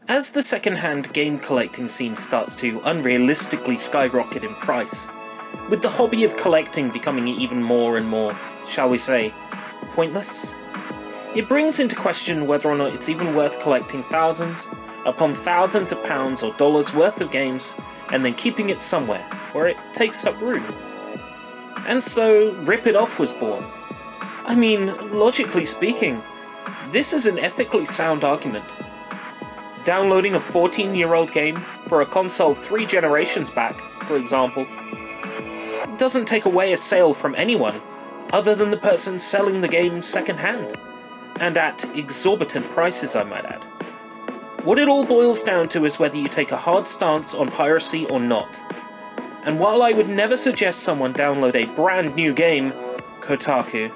As the second-hand game collecting scene starts to unrealistically skyrocket in price, with the hobby of collecting becoming even more and more, shall we say, pointless, it brings into question whether or not it's even worth collecting thousands upon thousands of pounds or dollars worth of games and then keeping it somewhere where it takes up room. And so, Rip It Off was born. I mean, logically speaking, this is an ethically sound argument. Downloading a 14-year-old game for a console 3 generations back, for example, doesn't take away a sale from anyone other than the person selling the game second-hand, and at exorbitant prices, I might add. What it all boils down to is whether you take a hard stance on piracy or not. And while I would never suggest someone download a brand new game, Kotaku,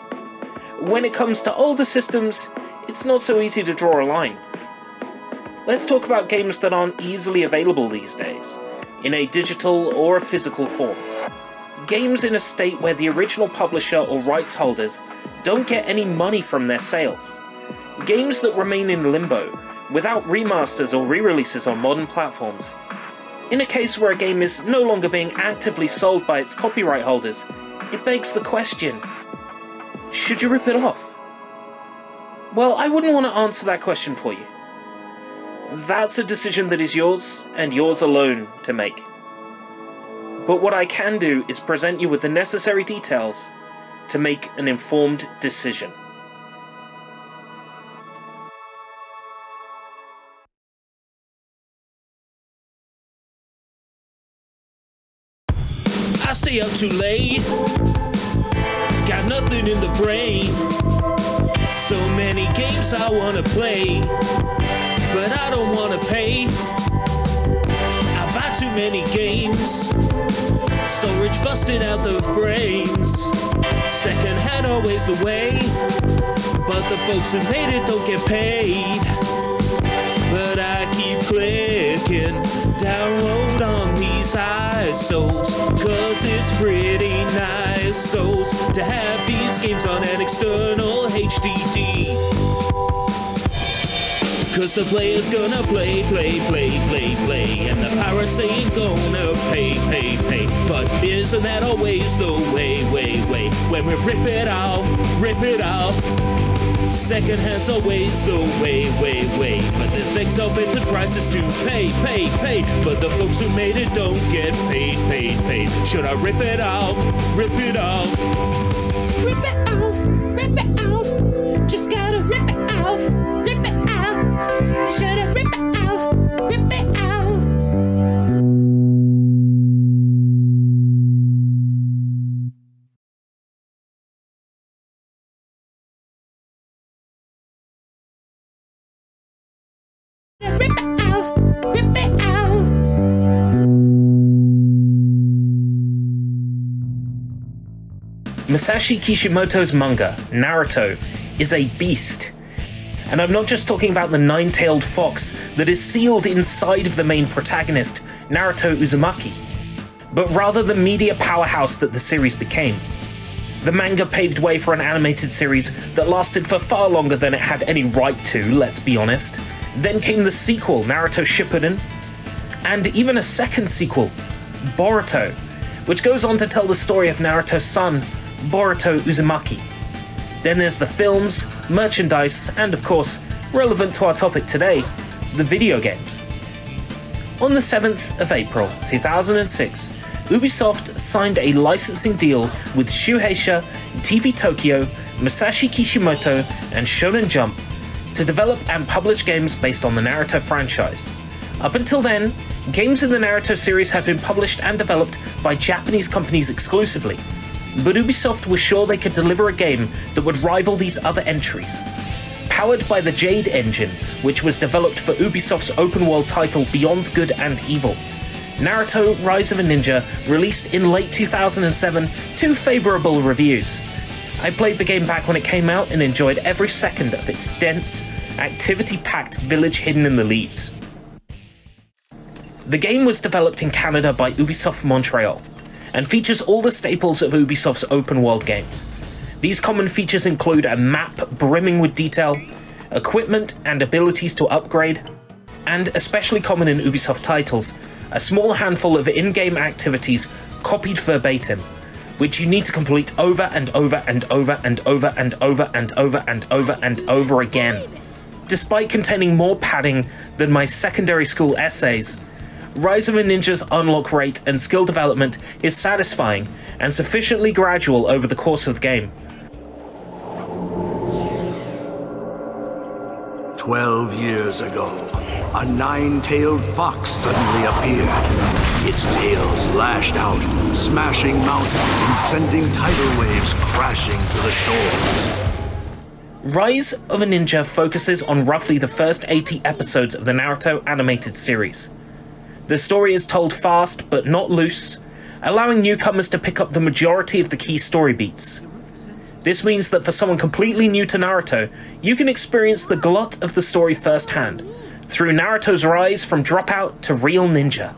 when it comes to older systems, it's not so easy to draw a line. Let's talk about games that aren't easily available these days, in a digital or a physical form. Games in a state where the original publisher or rights holders don't get any money from their sales. Games that remain in limbo, without remasters or re-releases on modern platforms. In a case where a game is no longer being actively sold by its copyright holders, it begs the question, should you rip it off? Well, I wouldn't want to answer that question for you. That's a decision that is yours, and yours alone, to make. But what I can do is present you with the necessary details to make an informed decision. I stay up too late, got nothing in the brain. So many games I wanna play, but I don't wanna pay. I buy too many games, storage busting out the frames. Second hand always the way, but the folks who made it don't get paid. But I keep clicking download on these ISOs, cause it's pretty nice souls to have these games on an external HDD. Cause the player's gonna play, and the pirates they ain't gonna pay. But isn't that always the way, when we rip it off, second hand's always the way, but there's exorbitant prices to pay, but the folks who made it don't get paid. Should I rip it off, rip it off, just gotta rip it off, should I rip it off, rip it off. Rip it off. Masashi Kishimoto's manga, Naruto, is a beast. And I'm not just talking about the nine-tailed fox that is sealed inside of the main protagonist, Naruto Uzumaki, but rather the media powerhouse that the series became. The manga paved way for an animated series that lasted for far longer than it had any right to, let's be honest. Then came the sequel, Naruto Shippuden, and even a second sequel, Boruto, which goes on to tell the story of Naruto's son, Boruto Uzumaki. Then there's the films, merchandise, and of course, relevant to our topic today, the video games. On the 7th of April 2006, Ubisoft signed a licensing deal with Shueisha, TV Tokyo, Masashi Kishimoto, and Shonen Jump to develop and publish games based on the Naruto franchise. Up until then, games in the Naruto series had been published and developed by Japanese companies exclusively, but Ubisoft was sure they could deliver a game that would rival these other entries. Powered by the Jade engine, which was developed for Ubisoft's open-world title Beyond Good and Evil, Naruto Rise of a Ninja released in late 2007 to favourable reviews. I played the game back when it came out and enjoyed every second of its dense, activity-packed village hidden in the leaves. The game was developed in Canada by Ubisoft Montreal, and features all the staples of Ubisoft's open-world games. These common features include a map brimming with detail, equipment and abilities to upgrade, and especially common in Ubisoft titles, a small handful of in-game activities copied verbatim, which you need to complete over and over and over and over and over and over and over and over again. Despite containing more padding than my secondary school essays, Rise of a Ninja's unlock rate and skill development is satisfying and sufficiently gradual over the course of the game. 12 years ago, a nine-tailed fox suddenly appeared. Its tails lashed out, smashing mountains and sending tidal waves crashing to the shores. Rise of a Ninja focuses on roughly the first 80 episodes of the Naruto animated series. The story is told fast but not loose, allowing newcomers to pick up the majority of the key story beats. This means that for someone completely new to Naruto, you can experience the glut of the story firsthand, through Naruto's rise from dropout to real ninja.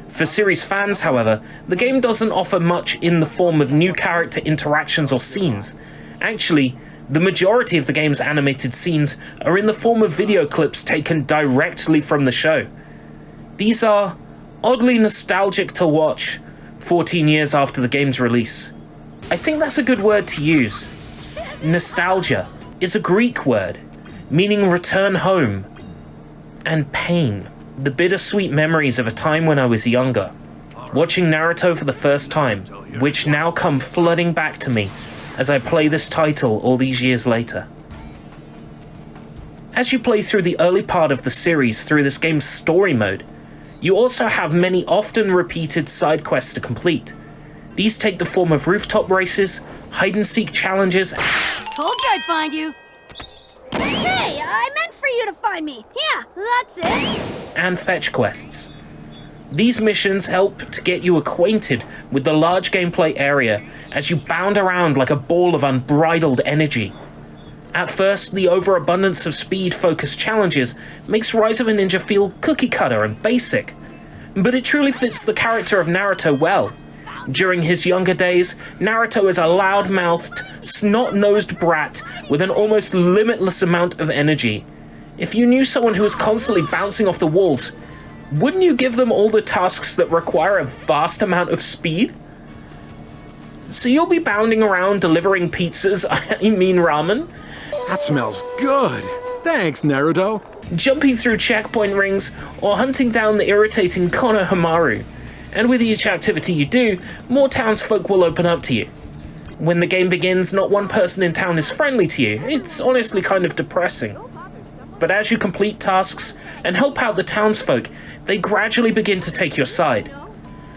For series fans, however, the game doesn't offer much in the form of new character interactions or scenes. Actually, the majority of the game's animated scenes are in the form of video clips taken directly from the show. These are oddly nostalgic to watch 14 years after the game's release. I think that's a good word to use. Nostalgia is a Greek word, meaning return home, and pain. The bittersweet memories of a time when I was younger, watching Naruto for the first time, which now come flooding back to me as I play this title all these years later. As you play through the early part of the series through this game's story mode, you also have many often repeated side quests to complete. These take the form of rooftop races, hide-and-seek challenges. Told you I'd find you. Hey, I meant for you to find me. Yeah, that's it. And fetch quests. These missions help to get you acquainted with the large gameplay area as you bound around like a ball of unbridled energy. At first, the overabundance of speed-focused challenges makes Rise of a Ninja feel cookie-cutter and basic, but it truly fits the character of Naruto well. During his younger days, Naruto is a loud-mouthed, snot-nosed brat with an almost limitless amount of energy. If you knew someone who was constantly bouncing off the walls, wouldn't you give them all the tasks that require a vast amount of speed? So you'll be bounding around delivering pizzas, I mean ramen, That smells good. Thanks, Naruto. jumping through checkpoint rings, or hunting down the irritating Konohamaru. And with each activity you do, more townsfolk will open up to you. When the game begins, not one person in town is friendly to you. It's honestly kind of depressing. But as you complete tasks and help out the townsfolk, they gradually begin to take your side.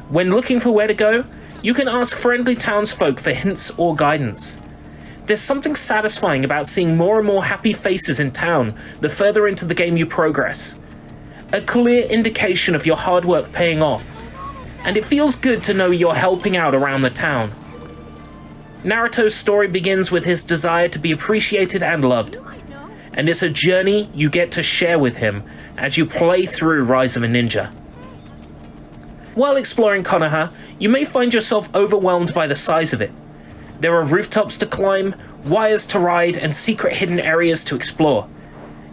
When looking for where to go, you can ask friendly townsfolk for hints or guidance. There's something satisfying about seeing more and more happy faces in town the further into the game you progress. A clear indication of your hard work paying off. And it feels good to know you're helping out around the town. Naruto's story begins with his desire to be appreciated and loved, and it's a journey you get to share with him as you play through Rise of a Ninja. While exploring Konoha, you may find yourself overwhelmed by the size of it. There are rooftops to climb, wires to ride, and secret hidden areas to explore.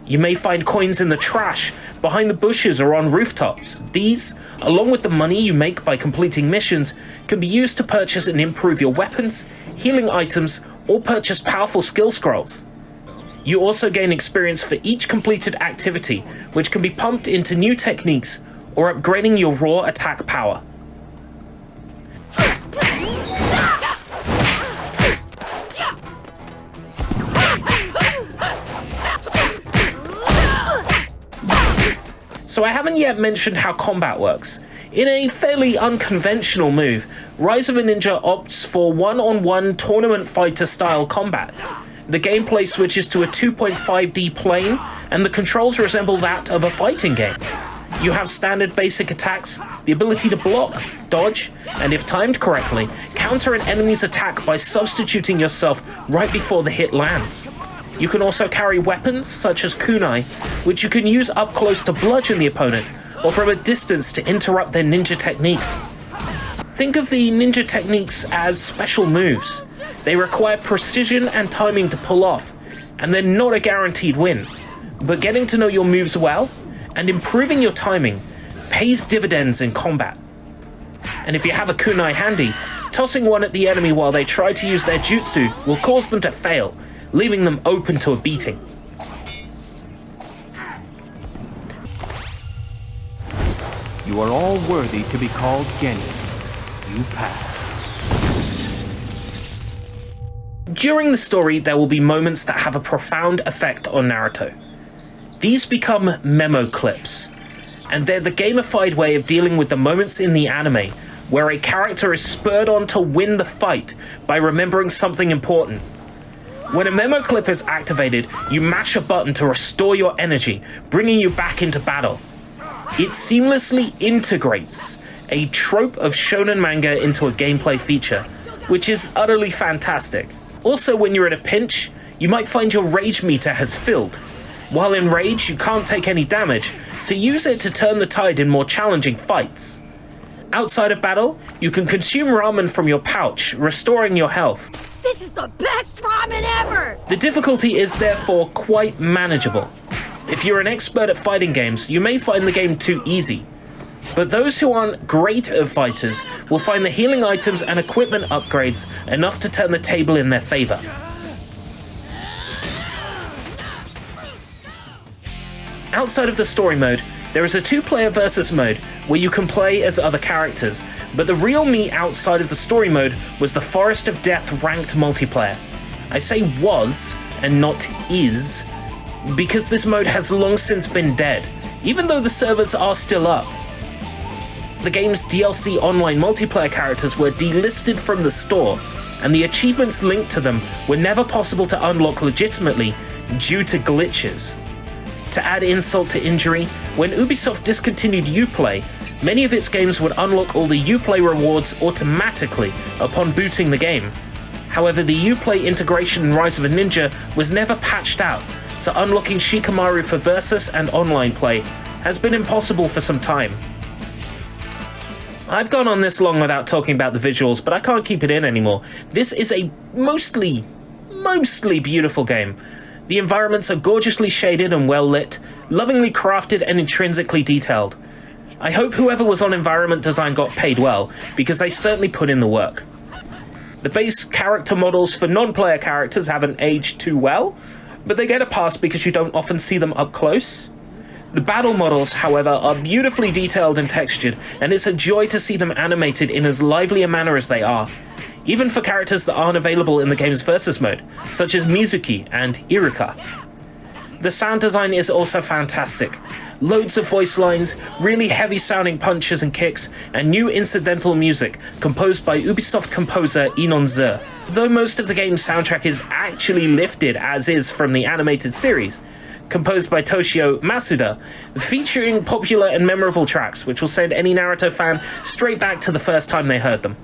You may find coins in the trash, behind the bushes, or on rooftops. These, along with the money you make by completing missions, can be used to purchase and improve your weapons, healing items, or purchase powerful skill scrolls. You also gain experience for each completed activity, which can be pumped into new techniques or upgrading your raw attack power. So I haven't yet mentioned how combat works. In a fairly unconventional move, Rise of a Ninja opts for one-on-one tournament fighter style combat. The gameplay switches to a 2.5D plane, and the controls resemble that of a fighting game. You have standard basic attacks, the ability to block, dodge, and if timed correctly, counter an enemy's attack by substituting yourself right before the hit lands. You can also carry weapons, such as kunai, which you can use up close to bludgeon the opponent, or from a distance to interrupt their ninja techniques. Think of the ninja techniques as special moves. They require precision and timing to pull off, and they're not a guaranteed win. But getting to know your moves well, and improving your timing pays dividends in combat. And if you have a kunai handy, tossing one at the enemy while they try to use their jutsu will cause them to fail, leaving them open to a beating. You are all worthy to be called Genin. You pass. During the story, there will be moments that have a profound effect on Naruto. These become memo clips, and they're the gamified way of dealing with the moments in the anime where a character is spurred on to win the fight by remembering something important. When a memo clip is activated, you mash a button to restore your energy, bringing you back into battle. It seamlessly integrates a trope of shonen manga into a gameplay feature, which is utterly fantastic. Also, when you're in a pinch, you might find your rage meter has filled. While in rage, you can't take any damage, so use it to turn the tide in more challenging fights. Outside of battle, you can consume ramen from your pouch, restoring your health. This is the best ramen ever! The difficulty is therefore quite manageable. If you're an expert at fighting games, you may find the game too easy. But those who aren't great at fighters will find the healing items and equipment upgrades enough to turn the table in their favor. Outside of the story mode, there is a 2-player versus mode where you can play as other characters, but the real meat outside of the story mode was the Forest of Death ranked multiplayer. I say was, and not is, because this mode has long since been dead, even though the servers are still up. The game's DLC online multiplayer characters were delisted from the store, and the achievements linked to them were never possible to unlock legitimately due to glitches. To add insult to injury, when Ubisoft discontinued Uplay, many of its games would unlock all the Uplay rewards automatically upon booting the game. However, the Uplay integration in Rise of a Ninja was never patched out, so unlocking Shikamaru for Versus and online play has been impossible for some time. I've gone on this long without talking about the visuals, but I can't keep it in anymore. This is a mostly beautiful game. The environments are gorgeously shaded and well lit, lovingly crafted and intrinsically detailed. I hope whoever was on environment design got paid well, because they certainly put in the work. The base character models for non-player characters haven't aged too well, but they get a pass because you don't often see them up close. The battle models, however, are beautifully detailed and textured, and it's a joy to see them animated in as lively a manner as they are, even for characters that aren't available in the game's Versus mode, such as Mizuki and Iruka. The sound design is also fantastic. Loads of voice lines, really heavy sounding punches and kicks, and new incidental music composed by Ubisoft composer Inon Ze. Though most of the game's soundtrack is actually lifted as is from the animated series, composed by Toshio Masuda, featuring popular and memorable tracks, which will send any Naruto fan straight back to the first time they heard them.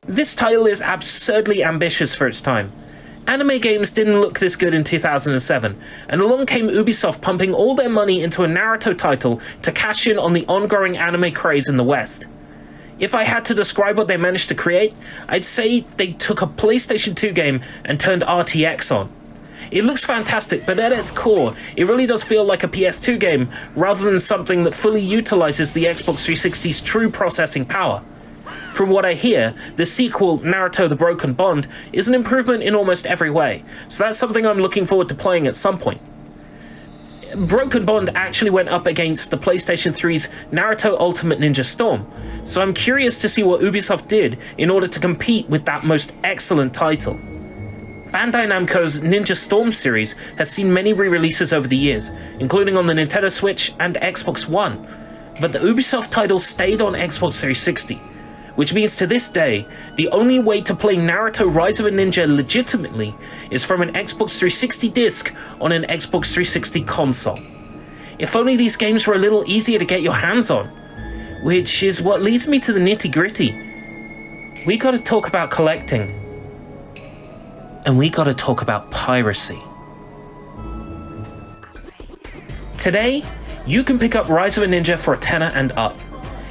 This title is absurdly ambitious for its time. Anime games didn't look this good in 2007, and along came Ubisoft pumping all their money into a Naruto title to cash in on the ongoing anime craze in the West. If I had to describe what they managed to create, I'd say they took a PlayStation 2 game and turned RTX on. It looks fantastic, but at its core, it really does feel like a PS2 game rather than something that fully utilizes the Xbox 360's true processing power. From what I hear, the sequel, Naruto the Broken Bond, is an improvement in almost every way, so that's something I'm looking forward to playing at some point. Broken Bond actually went up against the PlayStation 3's Naruto Ultimate Ninja Storm, so I'm curious to see what Ubisoft did in order to compete with that most excellent title. Bandai Namco's Ninja Storm series has seen many re-releases over the years, including on the Nintendo Switch and Xbox One, but the Ubisoft title stayed on Xbox 360, which means to this day, the only way to play Naruto Rise of a Ninja legitimately is from an Xbox 360 disc on an Xbox 360 console. If only these games were a little easier to get your hands on. Which is what leads me to the nitty-gritty. We gotta talk about collecting. And we gotta talk about piracy. Today, You can pick up Rise of a Ninja for a tenner and up.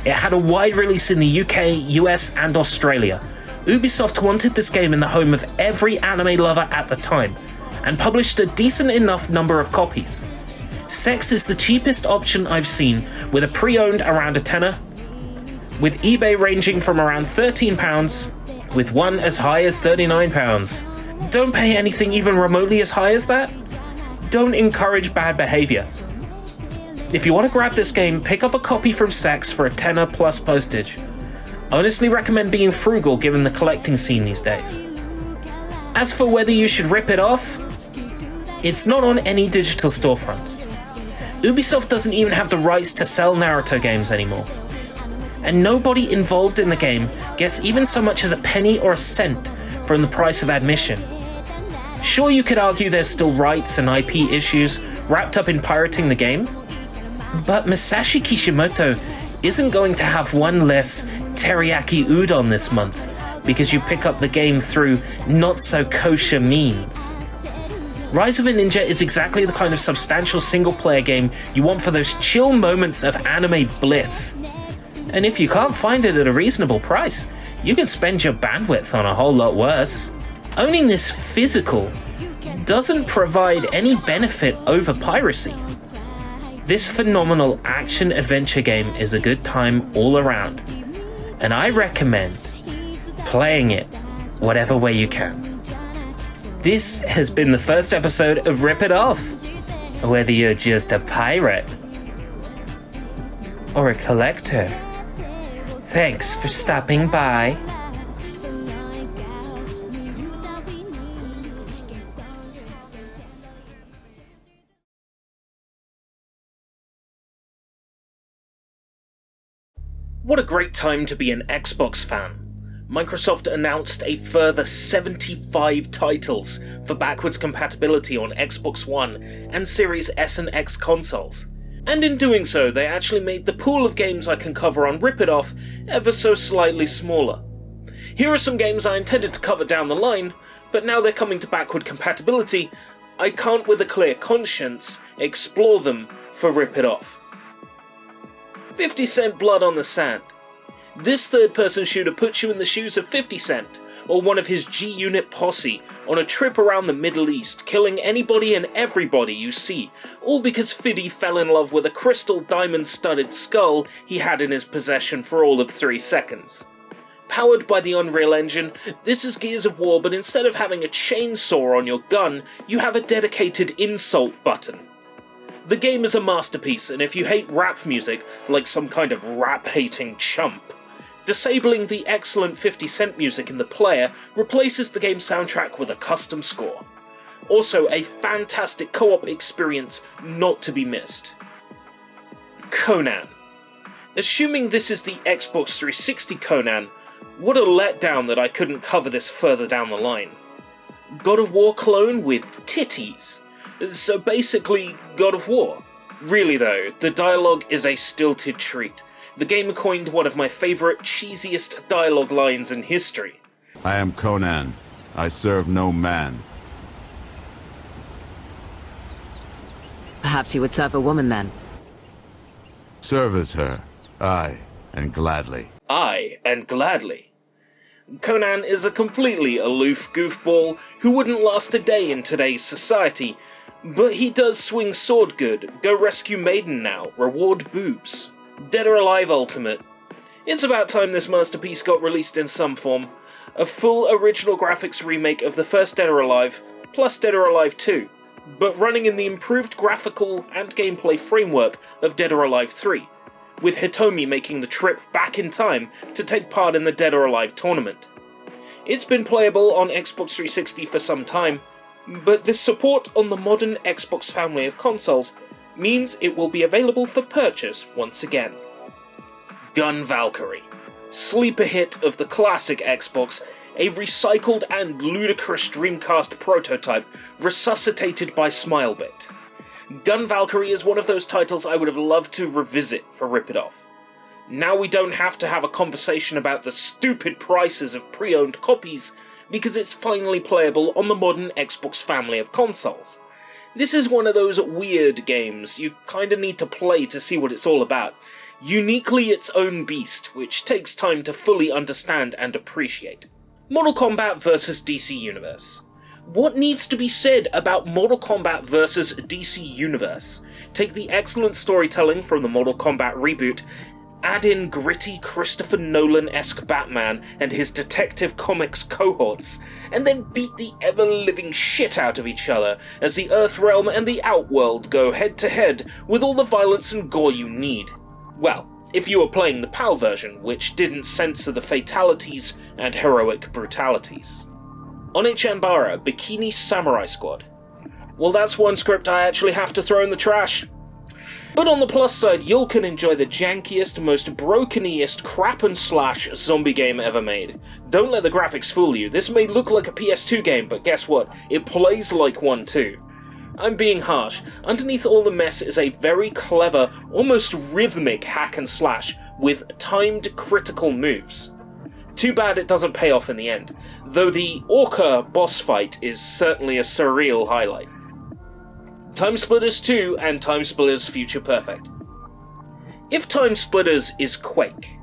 It had a wide release in the UK, US, and Australia. Ubisoft wanted this game in the home of every anime lover at the time, and published a decent enough number of copies. Sex is the cheapest option I've seen, with a pre-owned around a tenner, with eBay ranging from around £13, with one as high as £39. Don't pay anything even remotely as high as that. Don't encourage bad behavior. If you want to grab this game, pick up a copy from Sex for a tenner plus postage. Honestly recommend being frugal given the collecting scene these days. As for whether you should rip it off, it's not on any digital storefronts. Ubisoft doesn't even have the rights to sell Naruto games anymore. And nobody involved in the game gets even so much as a penny or a cent from the price of admission. Sure, you could argue there's still rights and IP issues wrapped up in pirating the game, but Masashi Kishimoto isn't going to have one less teriyaki udon this month because you pick up the game through not-so-kosher means. Rise of a Ninja is exactly the kind of substantial single-player game you want for those chill moments of anime bliss. And if you can't find it at a reasonable price, you can spend your bandwidth on a whole lot worse. Owning this physical doesn't provide any benefit over piracy. This phenomenal action-adventure game is a good time all around, and I recommend playing it whatever way you can. This has been the first episode of Rip It Off. Whether you're just a pirate or a collector, thanks for stopping by. What a great time to be an Xbox fan. Microsoft announced a further 75 titles for backwards compatibility on Xbox One and Series S and X consoles. And in doing so, they actually made the pool of games I can cover on Rip It Off ever so slightly smaller. Here are some games I intended to cover down the line, but now they're coming to backward compatibility, I can't with a clear conscience explore them for Rip It Off. 50 Cent Blood on the Sand. This third-person shooter puts you in the shoes of 50 Cent, or one of his G-Unit posse, on a trip around the Middle East, killing anybody and everybody you see, all because Fiddy fell in love with a crystal diamond-studded skull he had in his possession for all of 3 seconds. Powered by the Unreal Engine, this is Gears of War, but instead of having a chainsaw on your gun, you have a dedicated insult button. The game is a masterpiece, and if you hate rap music, like some kind of rap-hating chump, disabling the excellent 50 Cent music in the player replaces the game's soundtrack with a custom score. Also, a fantastic co-op experience not to be missed. Conan. Assuming this is the Xbox 360 Conan, what a letdown that I couldn't cover this further down the line. God of War clone with titties. So basically, God of War. Really though, the dialogue is a stilted treat. The game coined one of my favourite, cheesiest dialogue lines in history. I am Conan. I serve no man. Perhaps you would serve a woman then. Service her. Aye, and gladly. Aye, and gladly. Conan is a completely aloof goofball who wouldn't last a day in today's society, but he does swing sword good, go rescue maiden now, reward boobs. Dead or Alive Ultimate. It's about time this masterpiece got released in some form. A full original graphics remake of the first Dead or Alive, plus Dead or Alive 2, but running in the improved graphical and gameplay framework of Dead or Alive 3, with Hitomi making the trip back in time to take part in the Dead or Alive tournament. It's been playable on Xbox 360 for some time, but this support on the modern Xbox family of consoles means it will be available for purchase once again. Gun Valkyrie. Sleeper hit of the classic Xbox, a recycled and ludicrous Dreamcast prototype resuscitated by Smilebit. Gun Valkyrie is one of those titles I would have loved to revisit for Rip It Off. Now we don't have to have a conversation about the stupid prices of pre-owned copies, because it's finally playable on the modern Xbox family of consoles. This is one of those weird games you kinda need to play to see what it's all about. Uniquely its own beast, which takes time to fully understand and appreciate. Mortal Kombat vs. DC Universe. What needs to be said about Mortal Kombat vs. DC Universe? Take the excellent storytelling from the Mortal Kombat reboot, add in gritty Christopher Nolan-esque Batman and his Detective Comics cohorts, and then beat the ever-living shit out of each other as the Earthrealm and the Outworld go head-to-head with all the violence and gore you need. Well, if you were playing the PAL version, which didn't censor the fatalities and heroic brutalities. Onechanbara Bikini Samurai Squad. Well, that's one script I actually have to throw in the trash. But on the plus side, you can enjoy the jankiest, most brokeniest crap and slash zombie game ever made. Don't let the graphics fool you. This may look like a PS2 game, but guess what? It plays like one too. I'm being harsh. Underneath all the mess is a very clever, almost rhythmic hack and slash with timed critical moves. Too bad it doesn't pay off in the end, though the Orca boss fight is certainly a surreal highlight. Time Splitters 2 and Time Splitters Future Perfect. If Time Splitters is Quake,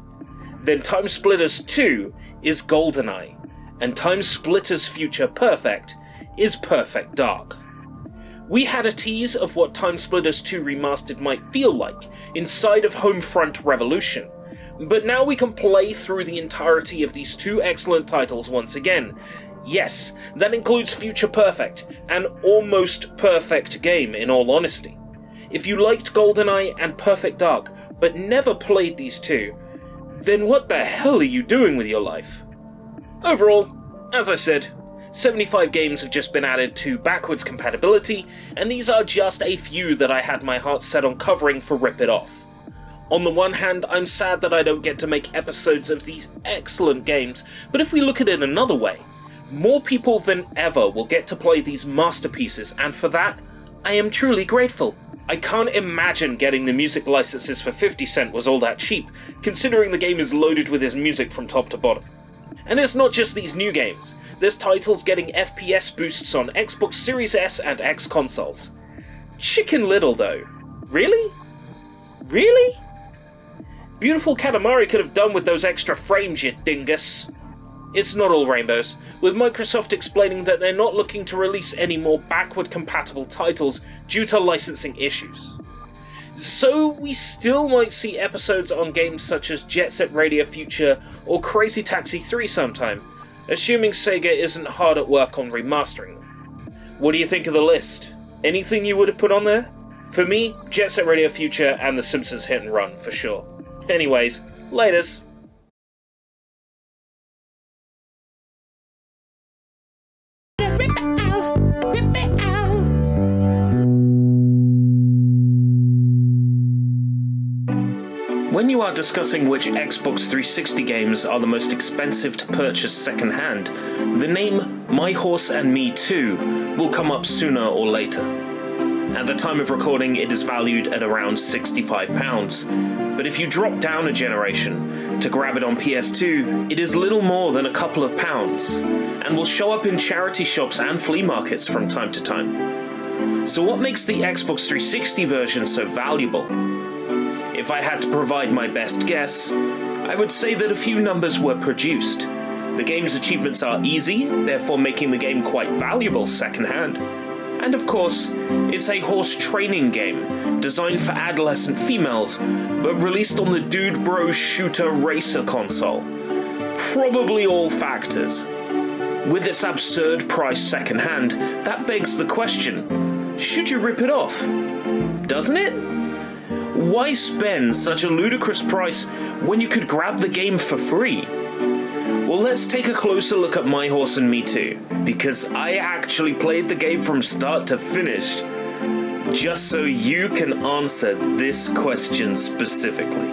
then Time Splitters 2 is GoldenEye, and Time Splitters Future Perfect is Perfect Dark. We had a tease of what Time Splitters 2 Remastered might feel like inside of Homefront Revolution, but now we can play through the entirety of these two excellent titles once again. Yes, that includes Future Perfect, an almost perfect game in all honesty. If you liked GoldenEye and Perfect Dark, but never played these two, then what the hell are you doing with your life? Overall, as I said, 75 games have just been added to backwards compatibility, and these are just a few that I had my heart set on covering for Rip It Off. On the one hand, I'm sad that I don't get to make episodes of these excellent games, but if we look at it another way, more people than ever will get to play these masterpieces, and for that, I am truly grateful. I can't imagine getting the music licenses for 50 cents was all that cheap, considering the game is loaded with his music from top to bottom. And it's not just these new games, there's titles getting FPS boosts on Xbox Series S and X consoles. Chicken Little though. Really? Really? Beautiful Katamari could have done with those extra frames, you dingus. It's not all rainbows, with Microsoft explaining that they're not looking to release any more backward-compatible titles due to licensing issues. So we still might see episodes on games such as Jet Set Radio Future or Crazy Taxi 3 sometime, assuming Sega isn't hard at work on remastering them. What do you think of the list? Anything you would have put on there? For me, Jet Set Radio Future and The Simpsons Hit and Run, for sure. Anyways, laters. When you are discussing which Xbox 360 games are the most expensive to purchase secondhand, the name My Horse and Me 2 will come up sooner or later. At the time of recording, it is valued at around £65, but if you drop down a generation to grab it on PS2, it is little more than a couple of pounds, and will show up in charity shops and flea markets from time to time. So what makes the Xbox 360 version so valuable? If I had to provide my best guess, I would say that a few numbers were produced. The game's achievements are easy, therefore making the game quite valuable secondhand. And of course, it's a horse training game, designed for adolescent females, but released on the Dude Bro Shooter Racer console. Probably all factors. With its absurd price secondhand, that begs the question, should you rip it off? Doesn't it? Why spend such a ludicrous price when you could grab the game for free? Well, let's take a closer look at My Horse and Me 2, because I actually played the game from start to finish, just so you can answer this question specifically.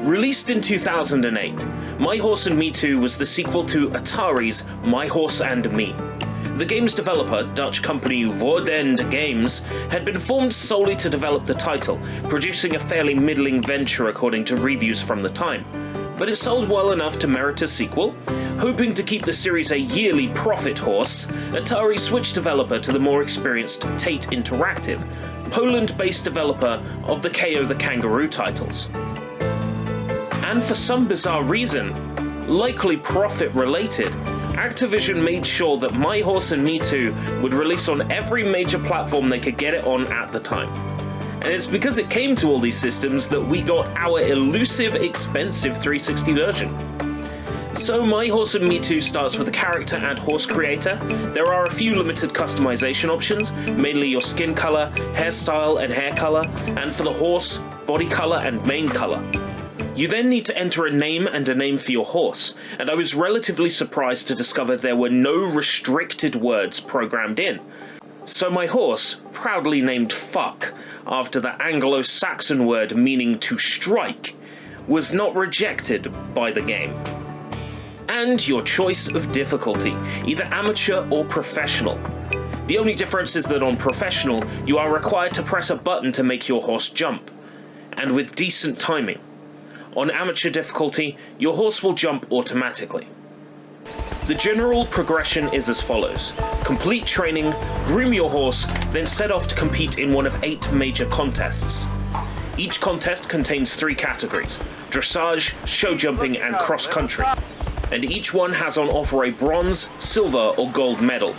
Released in 2008, My Horse and Me 2 was the sequel to Atari's My Horse and Me. The game's developer, Dutch company Voordend Games, had been formed solely to develop the title, producing a fairly middling venture according to reviews from the time. but it sold well enough to merit a sequel. Hoping to keep the series a yearly profit horse, Atari switched developer to the more experienced Tate Interactive, Poland-based developer of the KO the Kangaroo titles. And for some bizarre reason, likely profit-related, Activision made sure that My Horse and Me Too would release on every major platform they could get it on at the time. And it's because it came to all these systems that we got our elusive, expensive 360 version. So My Horse and Me Too starts with a character and horse creator. There are a few limited customization options, mainly your skin color, hairstyle and hair color, and for the horse, body color and mane color. You then need to enter a name and a name for your horse, and I was relatively surprised to discover there were no restricted words programmed in. So my horse, proudly named Fuck, after the Anglo-Saxon word meaning to strike, was not rejected by the game. And your choice of difficulty, either amateur or professional. The only difference is that on professional, you are required to press a button to make your horse jump, and with decent timing. On amateur difficulty, your horse will jump automatically. The general progression is as follows. Complete training, groom your horse, then set off to compete in one of 8 major contests. Each contest contains 3 categories: dressage, show jumping, and cross country. And each one has on offer a bronze, silver, or gold medal.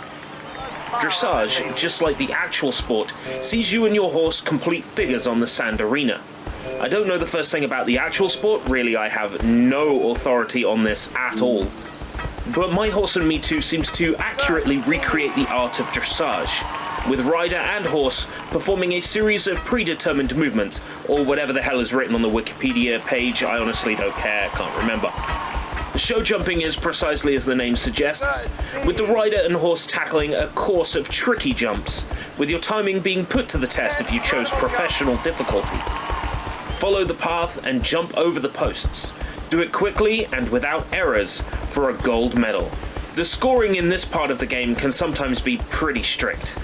Dressage, just like the actual sport, sees you and your horse complete figures on the sand arena. I don't know the first thing about the actual sport, really I have no authority on this at all. But My Horse and Me Too seems to accurately recreate the art of dressage, with rider and horse performing a series of predetermined movements, or whatever the hell is written on the Wikipedia page. I honestly don't care, can't remember. Show jumping is precisely as the name suggests, with the rider and horse tackling a course of tricky jumps, with your timing being put to the test if you chose professional difficulty. Follow the path and jump over the posts. Do it quickly and without errors for a gold medal. The scoring in this part of the game can sometimes be pretty strict.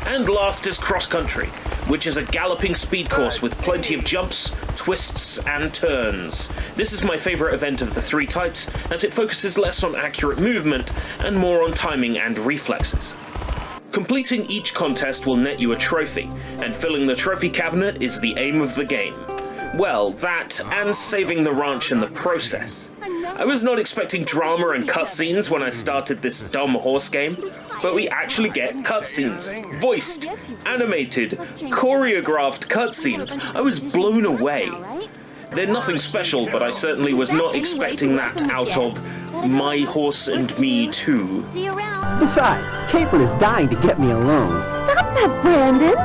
And last is cross country, which is a galloping speed course with plenty of jumps, twists, and turns. This is my favourite event of the 3 types, as it focuses less on accurate movement and more on timing and reflexes. Completing each contest will net you a trophy, and filling the trophy cabinet is the aim of the game. Well, that, and saving the ranch in the process. I was not expecting drama and cutscenes when I started this dumb horse game, but we actually get cutscenes. Voiced, animated, choreographed cutscenes. I was blown away. They're nothing special, but I certainly was not expecting that out of My Horse and Me Too. Besides, Caitlin is dying to get me alone. Stop that, Brandon!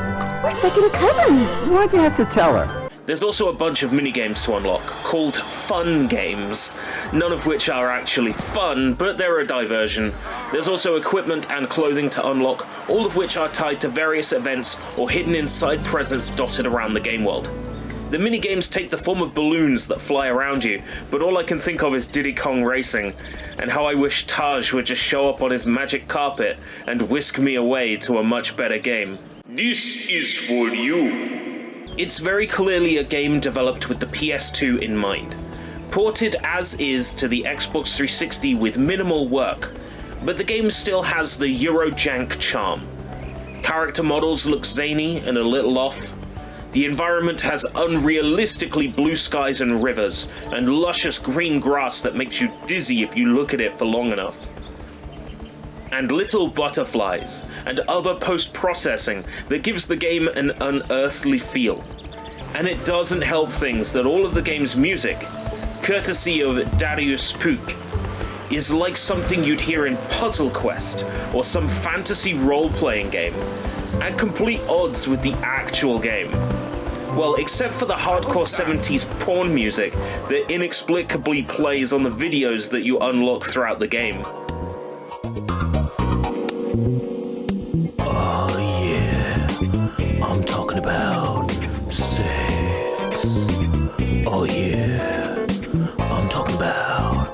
We're second cousins! Why'd you have to tell her? There's also a bunch of minigames to unlock, called fun games, none of which are actually fun, but they're a diversion. There's also equipment and clothing to unlock, all of which are tied to various events or hidden in side presents dotted around the game world. The minigames take the form of balloons that fly around you, but all I can think of is Diddy Kong Racing, and how I wish Taj would just show up on his magic carpet and whisk me away to a much better game. This is for you. It's very clearly a game developed with the PS2 in mind, ported as is to the Xbox 360 with minimal work, but the game still has the Eurojank charm. Character models look zany and a little off. The environment has unrealistically blue skies and rivers, and luscious green grass that makes you dizzy if you look at it for long enough. And little butterflies, and other post-processing that gives the game an unearthly feel. And it doesn't help things that all of the game's music, courtesy of Darius Spook, is like something you'd hear in Puzzle Quest or some fantasy role-playing game, at complete odds with the actual game. Well, except for the hardcore 70s porn music that inexplicably plays on the videos that you unlock throughout the game. Oh yeah, I'm talking about sex. Oh yeah, I'm talking about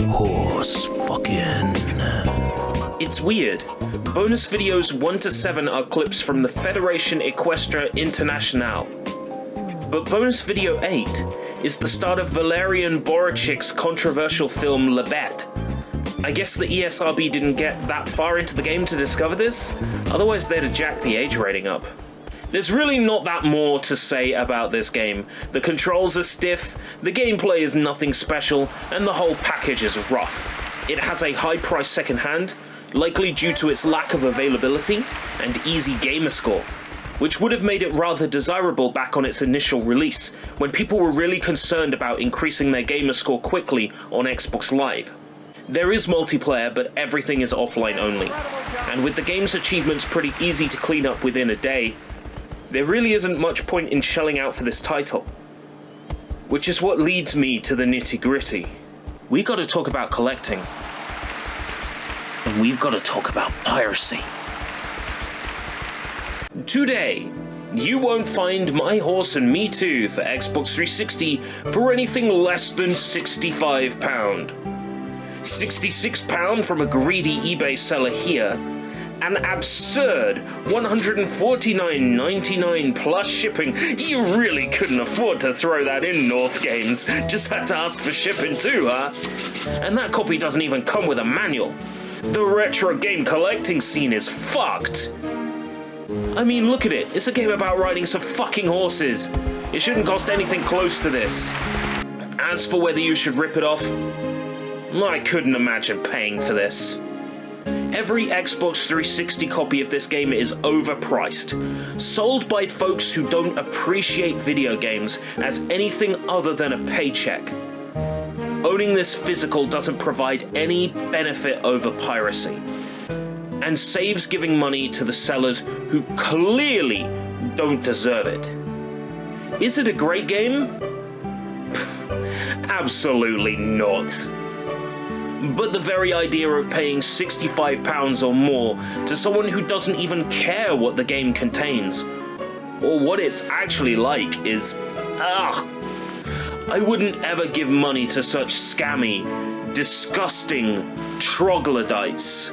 horse fucking. It's weird. Bonus videos 1 to 7 are clips from the Federation Equestre Internationale. But bonus video 8 is the start of Valerian Borachik's controversial film Lebet. I guess the ESRB didn't get that far into the game to discover this, otherwise they'd have jacked the age rating up. There's really not that more to say about this game. The controls are stiff, the gameplay is nothing special, and the whole package is rough. It has a high price secondhand, likely due to its lack of availability and easy gamer score, which would have made it rather desirable back on its initial release, when people were really concerned about increasing their gamer score quickly on Xbox Live. There is multiplayer, but everything is offline only, and with the game's achievements pretty easy to clean up within a day, there really isn't much point in shelling out for this title. Which is what leads me to the nitty-gritty. We gotta talk about collecting. And we've gotta talk about piracy. Today, you won't find My Horse and Me Too for Xbox 360 for anything less than £65. £66 from a greedy eBay seller here. An absurd $149.99 plus shipping. You really couldn't afford to throw that in, North Games. Just had to ask for shipping too, huh? And that copy doesn't even come with a manual. The retro game collecting scene is fucked. I mean, look at it. It's a game about riding some fucking horses. It shouldn't cost anything close to this. As for whether you should rip it off, I couldn't imagine paying for this. Every Xbox 360 copy of this game is overpriced, sold by folks who don't appreciate video games as anything other than a paycheck. Owning this physical doesn't provide any benefit over piracy, and saves giving money to the sellers who clearly don't deserve it. Is it a great game? Absolutely not. But the very idea of paying £65 or more to someone who doesn't even care what the game contains, or what it's actually like, is I wouldn't ever give money to such scammy, disgusting troglodytes.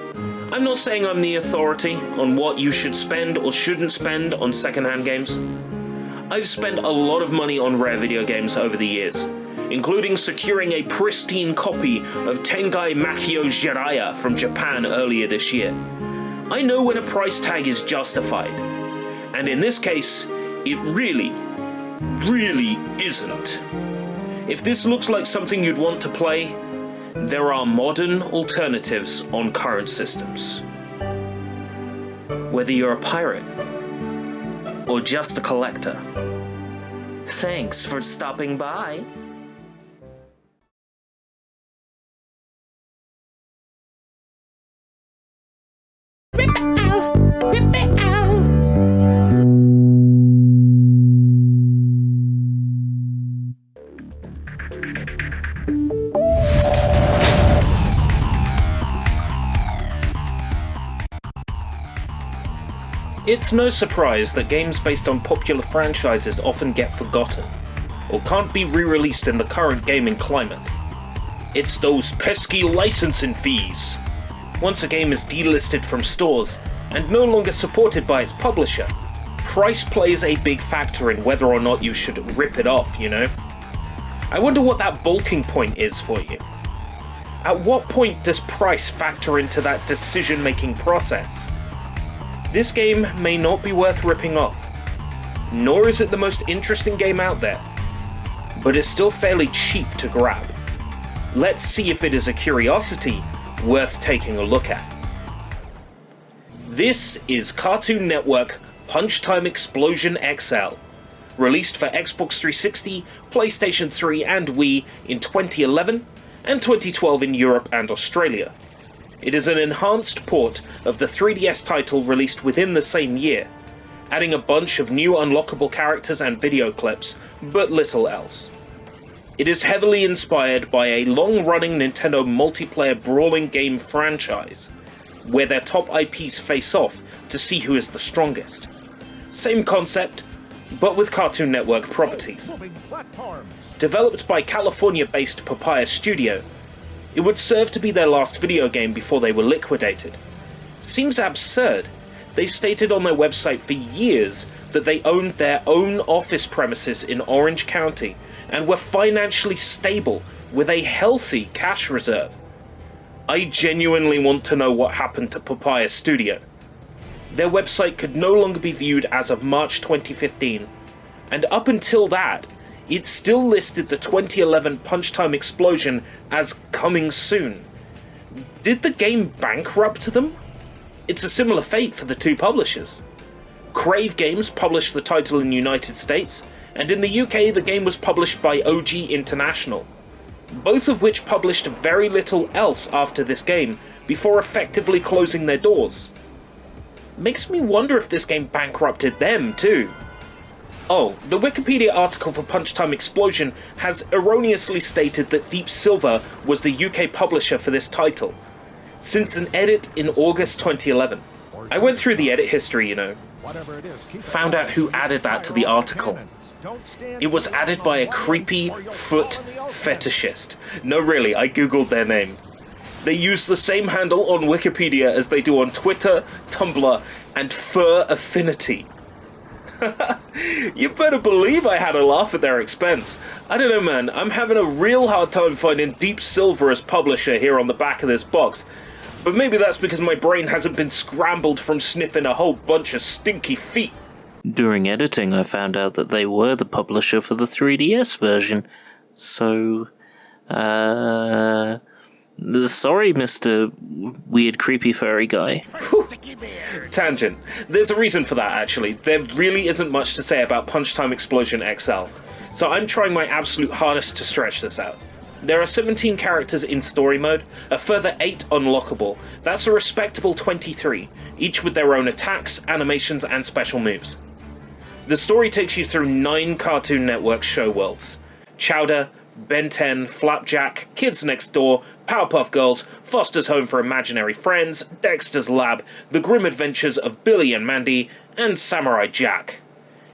I'm not saying I'm the authority on what you should spend or shouldn't spend on secondhand games. I've spent a lot of money on rare video games over the years, including securing a pristine copy of Tengai Makio Jiraiya from Japan earlier this year. I know when a price tag is justified, and in this case, it really isn't. If this looks like something you'd want to play, there are modern alternatives on current systems. Whether you're a pirate, or just a collector, thanks for stopping by. Rip it off! Rip it off! It's no surprise that games based on popular franchises often get forgotten, or can't be re-released in the current gaming climate. It's those pesky licensing fees. Once a game is delisted from stores, and no longer supported by its publisher, price plays a big factor in whether or not you should rip it off, you know? I wonder what that bulking point is for you. At what point does price factor into that decision-making process? This game may not be worth ripping off, nor is it the most interesting game out there, but it's still fairly cheap to grab. Let's see if it is a curiosity worth taking a look at. This is Cartoon Network Punchtime Explosion XL, released for Xbox 360, PlayStation 3 and Wii in 2011 and 2012 in Europe and Australia. It is an enhanced port of the 3DS title released within the same year, adding a bunch of new unlockable characters and video clips, but little else. It is heavily inspired by a long-running Nintendo multiplayer brawling game franchise, where their top IPs face off to see who is the strongest. Same concept, but with Cartoon Network properties. Developed by California-based Papaya Studio, it would serve to be their last video game before they were liquidated. Seems absurd. They stated on their website for years that they owned their own office premises in Orange County and were financially stable with a healthy cash reserve. I genuinely want to know what happened to Papaya Studio. Their website could no longer be viewed as of March 2015, and up until that, it still listed the 2011 Punchtime Explosion as coming soon. Did the game bankrupt them? It's a similar fate for the two publishers. Crave Games published the title in the United States, and in the UK the game was published by OG International, both of which published very little else after this game before effectively closing their doors. Makes me wonder if this game bankrupted them too. Oh, the Wikipedia article for Punchtime Explosion has erroneously stated that Deep Silver was the UK publisher for this title, since an edit in August 2011. I went through the edit history, you know. Found out who added that to the article. It was added by a creepy foot fetishist. No, really, I googled their name. They use the same handle on Wikipedia as they do on Twitter, Tumblr, and Fur Affinity. You better believe I had a laugh at their expense. I don't know, man, I'm having a real hard time finding Deep Silver as publisher here on the back of this box. But maybe that's because my brain hasn't been scrambled from sniffing a whole bunch of stinky feet. During editing, I found out that they were the publisher for the 3DS version. So, sorry, Mr. Weird Creepy Furry Guy. Tangent. There's a reason for that, actually. There really isn't much to say about Punchtime Explosion XL, so I'm trying my absolute hardest to stretch this out. There are 17 characters in story mode, a further 8 unlockable. That's a respectable 23, each with their own attacks, animations, and special moves. The story takes you through 9 Cartoon Network show worlds: Chowder, Ben 10, Flapjack, Kids Next Door, Powerpuff Girls, Foster's Home for Imaginary Friends, Dexter's Lab, The Grim Adventures of Billy and Mandy, and Samurai Jack.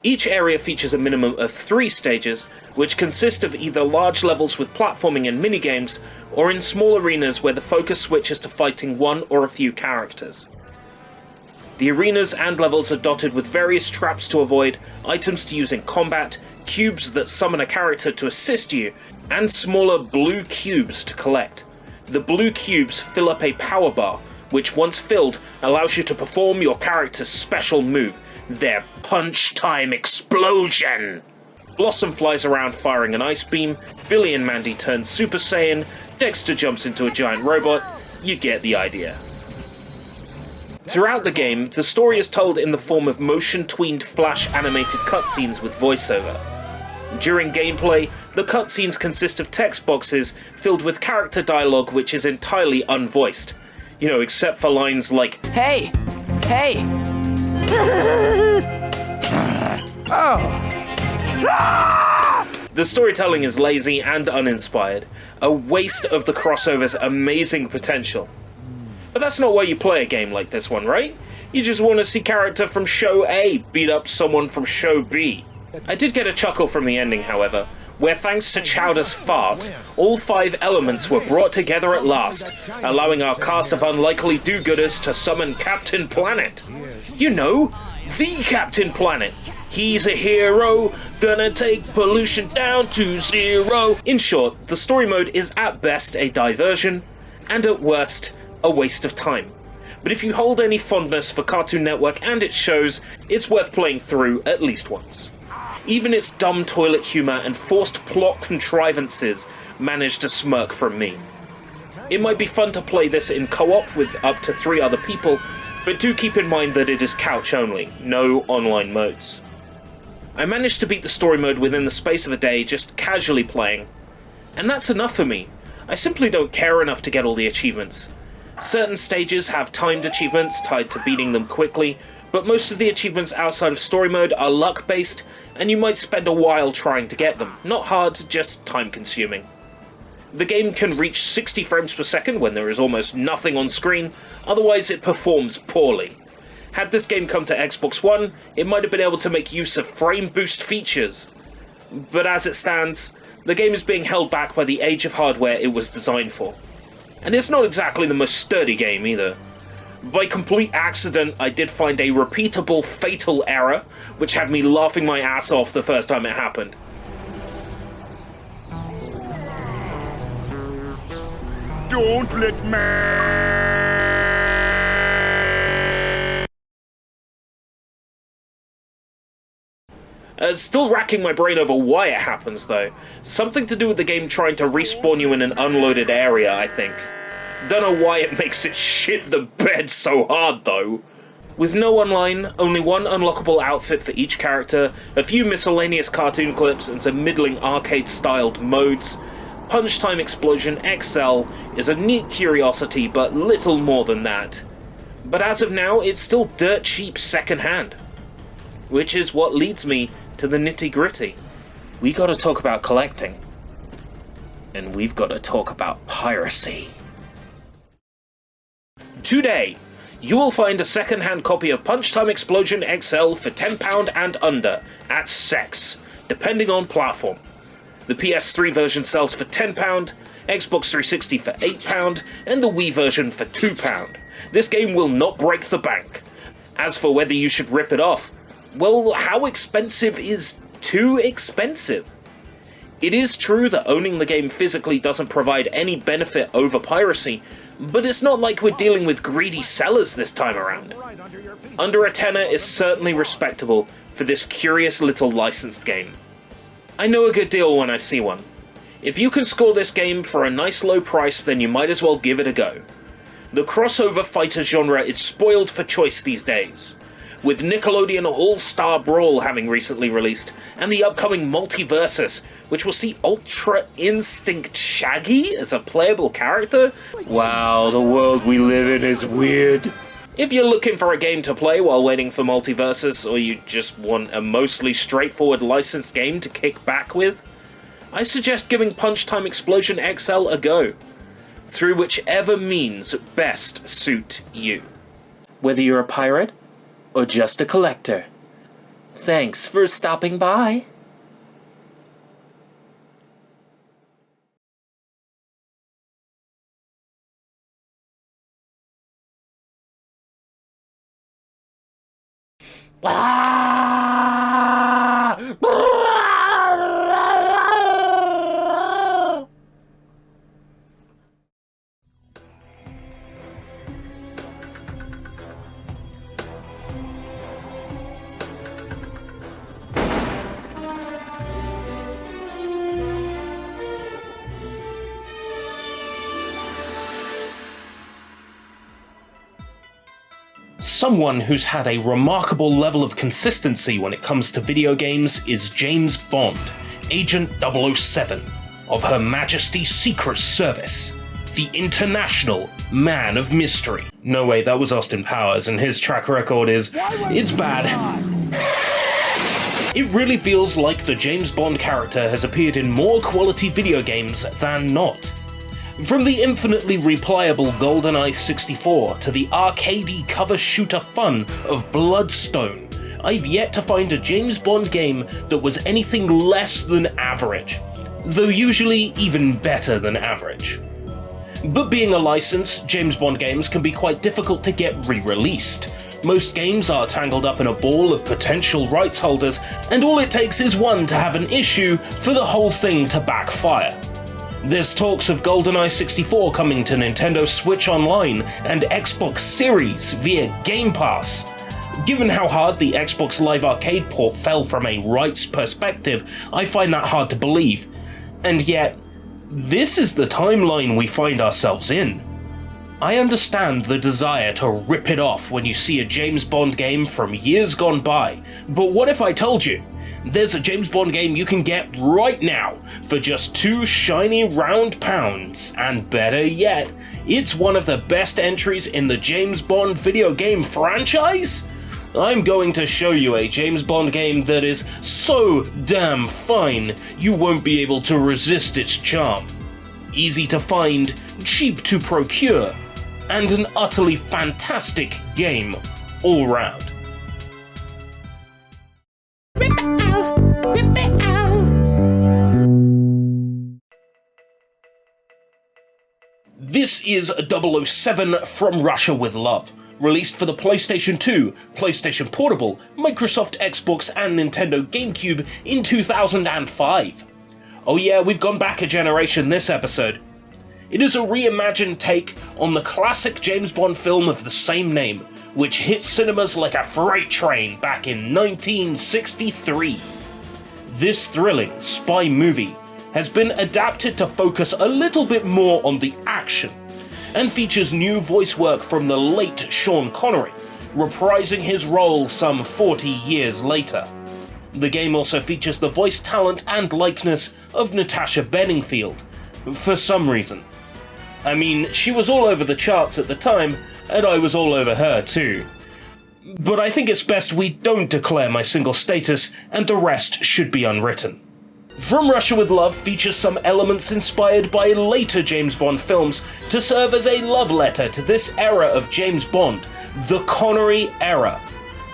Each area features a minimum of 3 stages, which consist of either large levels with platforming and minigames, or in small arenas where the focus switches to fighting one or a few characters. The arenas and levels are dotted with various traps to avoid, items to use in combat, cubes that summon a character to assist you, and smaller blue cubes to collect. The blue cubes fill up a power bar, which once filled allows you to perform your character's special move, their Punchtime Explosion! Blossom flies around firing an ice beam, Billy and Mandy turn Super Saiyan, Dexter jumps into a giant robot. You get the idea. Throughout the game, the story is told in the form of motion-tweened flash animated cutscenes with voiceover. During gameplay, the cutscenes consist of text boxes filled with character dialogue which is entirely unvoiced. You know, except for lines like, "Hey! Hey!" The storytelling is lazy and uninspired, a waste of the crossover's amazing potential. But that's not why you play a game like this one, right? You just want to see character from show A beat up someone from show B. I did get a chuckle from the ending, however, where thanks to Chowder's fart, all 5 elements were brought together at last, allowing our cast of unlikely do-gooders to summon Captain Planet. You know, the Captain Planet. He's a hero, gonna take pollution down to 0. In short, the story mode is at best a diversion, and at worst, a waste of time. But if you hold any fondness for Cartoon Network and its shows, it's worth playing through at least once. Even its dumb toilet humor and forced plot contrivances manage to smirk from me. It might be fun to play this in co-op with up to 3 other people, but do keep in mind that it is couch only, no online modes. I managed to beat the story mode within the space of a day just casually playing, and that's enough for me. I simply don't care enough to get all the achievements. Certain stages have timed achievements tied to beating them quickly, but most of the achievements outside of story mode are luck-based, and you might spend a while trying to get them. Not hard, just time-consuming. The game can reach 60 frames per second when there is almost nothing on screen, otherwise it performs poorly. Had this game come to Xbox One, it might have been able to make use of frame boost features. But as it stands, the game is being held back by the age of hardware it was designed for. And it's not exactly the most sturdy game either. By complete accident, I did find a repeatable fatal error, which had me laughing my ass off the first time it happened. Don't let Still racking my brain over why it happens, though. Something to do with the game trying to respawn you in an unloaded area, I think. Don't know why it makes it shit the bed so hard, though. With no online, only one unlockable outfit for each character, a few miscellaneous cartoon clips, and some middling arcade-styled modes, Punchtime Explosion XL is a neat curiosity, but little more than that. But as of now, it's still dirt cheap secondhand. Which is what leads me to the nitty-gritty. We gotta talk about collecting. And we've gotta talk about piracy. Today, you will find a second-hand copy of Punchtime Explosion XL for £10 and under, at Sex, depending on platform. The PS3 version sells for £10, Xbox 360 for £8, and the Wii version for £2. This game will not break the bank. As for whether you should rip it off, well, how expensive is too expensive? It is true that owning the game physically doesn't provide any benefit over piracy, but it's not like we're dealing with greedy sellers this time around. Under a tenner is certainly respectable for this curious little licensed game. I know a good deal when I see one. If you can score this game for a nice low price, then you might as well give it a go. The crossover fighter genre is spoiled for choice these days, with Nickelodeon All-Star Brawl having recently released, and the upcoming Multiversus, which will see Ultra Instinct Shaggy as a playable character. Wow, the world we live in is weird. If you're looking for a game to play while waiting for Multiversus, or you just want a mostly straightforward licensed game to kick back with, I suggest giving Punchtime Explosion XL a go, through whichever means best suit you. Whether you're a pirate, or just a collector, thanks for stopping by. Someone who's had a remarkable level of consistency when it comes to video games is James Bond, Agent 007, of Her Majesty's Secret Service, the international man of mystery. No way, that was Austin Powers, and his track record is... it's bad. It really feels like the James Bond character has appeared in more quality video games than not. From the infinitely replayable GoldenEye 64 to the arcadey cover shooter fun of Bloodstone, I've yet to find a James Bond game that was anything less than average, though usually even better than average. But being a license, James Bond games can be quite difficult to get re-released. Most games are tangled up in a ball of potential rights holders, and all it takes is one to have an issue for the whole thing to backfire. There's talks of GoldenEye 64 coming to Nintendo Switch Online and Xbox Series via Game Pass. Given how hard the Xbox Live Arcade port fell from a rights perspective, I find that hard to believe. And yet, this is the timeline we find ourselves in. I understand the desire to rip it off when you see a James Bond game from years gone by, but what if I told you? There's a James Bond game you can get right now for just £2 shiny round pounds, and better yet, it's one of the best entries in the James Bond video game franchise? I'm going to show you a James Bond game that is so damn fine, you won't be able to resist its charm. Easy to find, cheap to procure, and an utterly fantastic game all round. Rip it off, rip it off. This is 007 From Russia with Love, released for the PlayStation 2, PlayStation Portable, Microsoft Xbox and Nintendo GameCube in 2005. Oh yeah, we've gone back a generation this episode. It is a reimagined take on the classic James Bond film of the same name, which hit cinemas like a freight train back in 1963. This thrilling spy movie has been adapted to focus a little bit more on the action, and features new voice work from the late Sean Connery, reprising his role some 40 years later. The game also features the voice talent and likeness of Natasha Bedingfield, for some reason. I mean, she was all over the charts at the time, and I was all over her too. But I think it's best we don't declare my single status, and the rest should be unwritten. From Russia with Love features some elements inspired by later James Bond films to serve as a love letter to this era of James Bond, the Connery era,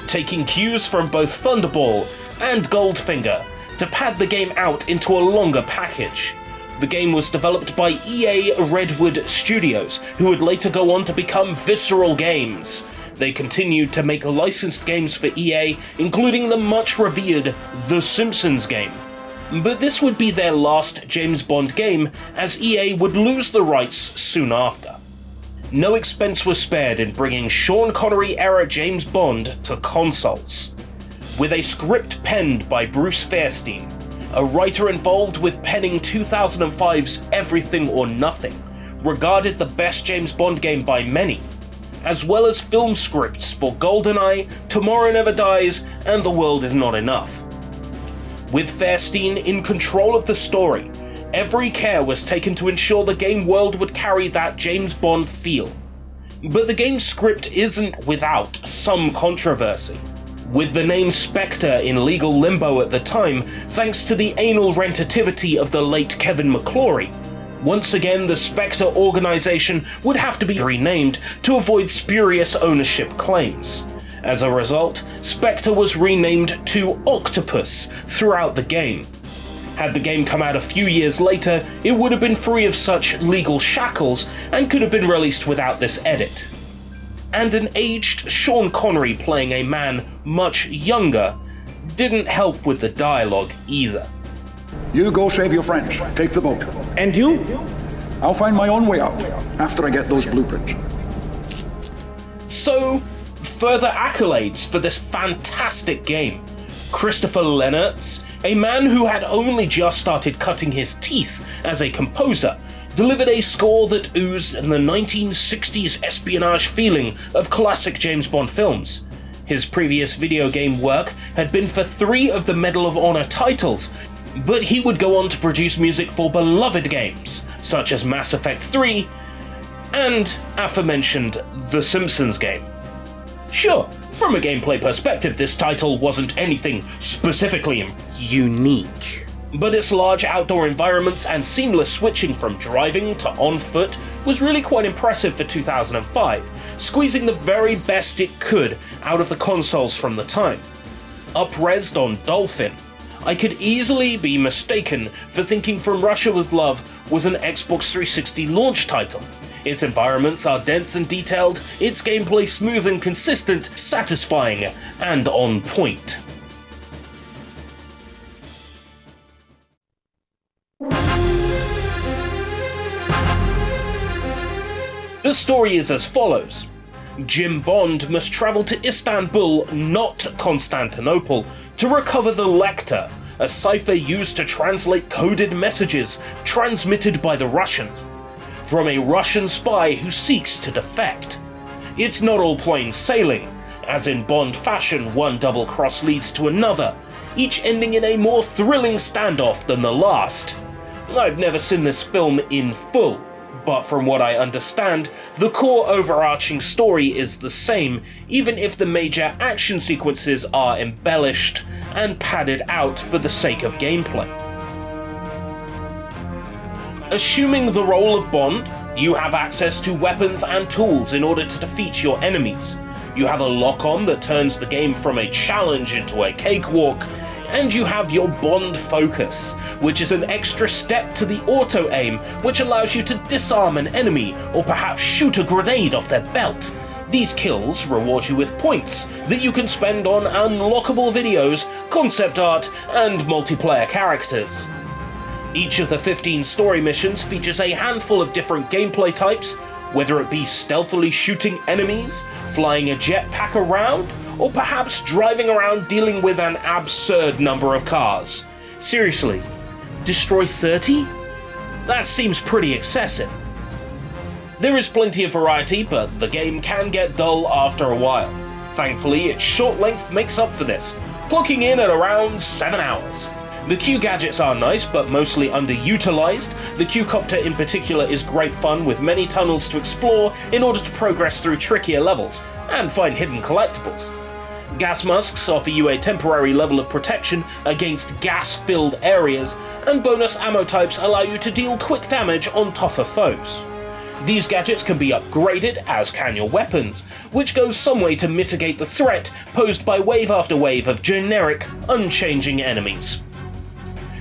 taking cues from both Thunderball and Goldfinger to pad the game out into a longer package. The game was developed by EA Redwood Studios, who would later go on to become Visceral Games. They continued to make licensed games for EA, including the much revered The Simpsons game. But this would be their last James Bond game, as EA would lose the rights soon after. No expense was spared in bringing Sean Connery-era James Bond to consoles. With a script penned by Bruce Fairstein, a writer involved with penning 2005's Everything or Nothing, regarded the best James Bond game by many, as well as film scripts for GoldenEye, Tomorrow Never Dies, and The World Is Not Enough. With Fairstein in control of the story, every care was taken to ensure the game world would carry that James Bond feel. But the game's script isn't without some controversy, with the name Spectre in legal limbo at the time thanks to the anal rentativity of the late Kevin McClory. Once again, the Spectre organization would have to be renamed to avoid spurious ownership claims. As a result, Spectre was renamed to Octopus throughout the game. Had the game come out a few years later, it would have been free of such legal shackles and could have been released without this edit. And an aged Sean Connery playing a man much younger didn't help with the dialogue either. You go save your friends. Take the boat. And you? I'll find my own way out after I get those blueprints. So, further accolades for this fantastic game. Christopher Lennertz, a man who had only just started cutting his teeth as a composer, delivered a score that oozed in the 1960s espionage feeling of classic James Bond films. His previous video game work had been for 3 of the Medal of Honor titles, but he would go on to produce music for beloved games, such as Mass Effect 3 and aforementioned The Simpsons game. Sure, from a gameplay perspective, this title wasn't anything specifically unique, but its large outdoor environments and seamless switching from driving to on foot was really quite impressive for 2005, squeezing the very best it could out of the consoles from the time. Up-resed on Dolphin, I could easily be mistaken for thinking From Russia with Love was an Xbox 360 launch title. Its environments are dense and detailed, its gameplay smooth and consistent, satisfying, and on point. The story is as follows. Jim Bond must travel to Istanbul, not Constantinople, to recover the Lecter, a cipher used to translate coded messages transmitted by the Russians, from a Russian spy who seeks to defect. It's not all plain sailing, as in Bond fashion, one double cross leads to another, each ending in a more thrilling standoff than the last. I've never seen this film in full, but from what I understand, the core overarching story is the same, even if the major action sequences are embellished and padded out for the sake of gameplay. Assuming the role of Bond, you have access to weapons and tools in order to defeat your enemies. You have a lock-on that turns the game from a challenge into a cakewalk, and you have your Bond focus, which is an extra step to the auto-aim, which allows you to disarm an enemy or perhaps shoot a grenade off their belt. These kills reward you with points that you can spend on unlockable videos, concept art, and multiplayer characters. Each of the 15 story missions features a handful of different gameplay types, whether it be stealthily shooting enemies, flying a jetpack around, or perhaps driving around dealing with an absurd number of cars. Seriously, destroy 30? That seems pretty excessive. There is plenty of variety, but the game can get dull after a while. Thankfully, its short length makes up for this, clocking in at around 7 hours. The Q gadgets are nice, but mostly underutilized. The Q-copter in particular is great fun, with many tunnels to explore in order to progress through trickier levels, and find hidden collectibles. Gas masks offer you a temporary level of protection against gas-filled areas, and bonus ammo types allow you to deal quick damage on tougher foes. These gadgets can be upgraded, as can your weapons, which goes some way to mitigate the threat posed by wave after wave of generic, unchanging enemies.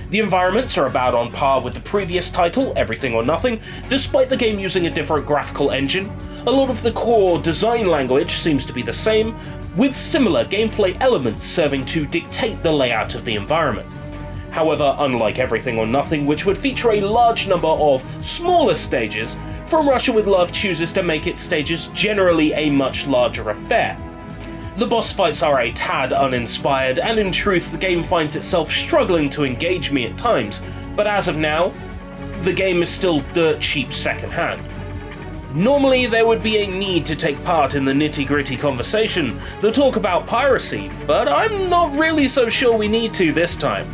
The environments are about on par with the previous title, Everything or Nothing, despite the game using a different graphical engine. A lot of the core design language seems to be the same, with similar gameplay elements serving to dictate the layout of the environment. However, unlike Everything or Nothing, which would feature a large number of smaller stages, From Russia with Love chooses to make its stages generally a much larger affair. The boss fights are a tad uninspired, and in truth the game finds itself struggling to engage me at times, but as of now, the game is still dirt cheap secondhand. Normally there would be a need to take part in the nitty-gritty conversation, the talk about piracy, but I'm not really so sure we need to this time.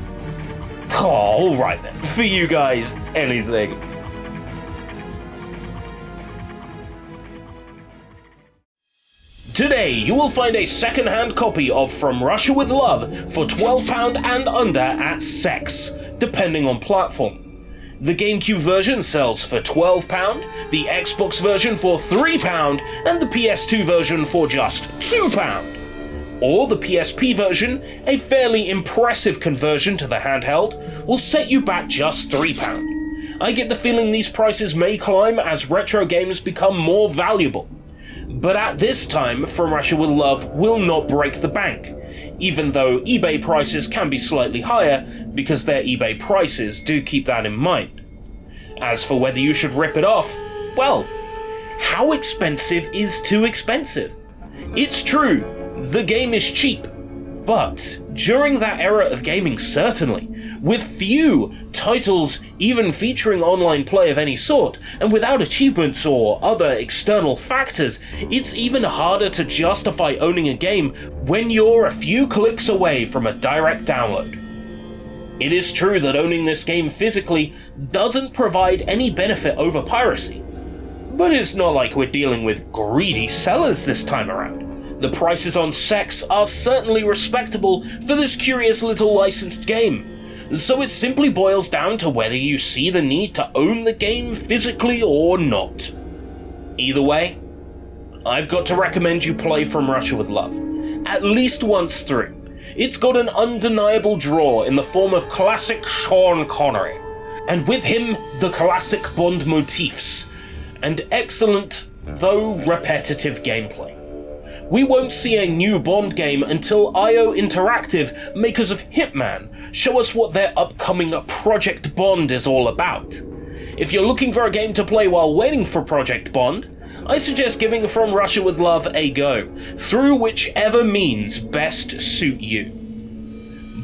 Oh, alright then, for you guys, anything. Today, you will find a second-hand copy of From Russia with Love for £12 and under at Sex, depending on platform. The GameCube version sells for £12, the Xbox version for £3, and the PS2 version for just £2. Or the PSP version, a fairly impressive conversion to the handheld, will set you back just £3. I get the feeling these prices may climb as retro games become more valuable. But at this time, From Russia with Love will not break the bank, even though eBay prices can be slightly higher, because their eBay prices do keep that in mind. As for whether you should rip it off, well, how expensive is too expensive? It's true, the game is cheap, but during that era of gaming certainly, with few titles even featuring online play of any sort, and without achievements or other external factors, it's even harder to justify owning a game when you're a few clicks away from a direct download. It is true that owning this game physically doesn't provide any benefit over piracy, but it's not like we're dealing with greedy sellers this time around. The prices on Sex are certainly respectable for this curious little licensed game, so it simply boils down to whether you see the need to own the game physically or not. Either way, I've got to recommend you play From Russia with Love, at least once through. It's got an undeniable draw in the form of classic Sean Connery, and with him the classic Bond motifs, and excellent, though repetitive gameplay. We won't see a new Bond game until IO Interactive, makers of Hitman, show us what their upcoming Project Bond is all about. If you're looking for a game to play while waiting for Project Bond, I suggest giving From Russia with Love a go, through whichever means best suit you.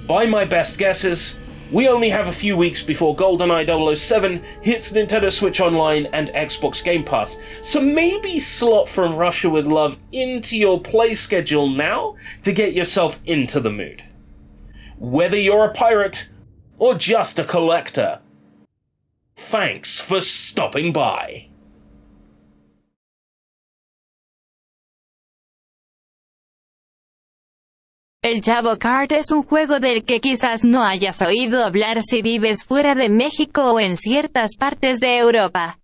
By my best guesses, we only have a few weeks before GoldenEye 007 hits Nintendo Switch Online and Xbox Game Pass, so maybe slot From Russia with Love into your play schedule now to get yourself into the mood. Whether you're a pirate or just a collector, thanks for stopping by. El Chavo Kart es un juego del que quizás no hayas oído hablar si vives fuera de México o en ciertas partes de Europa.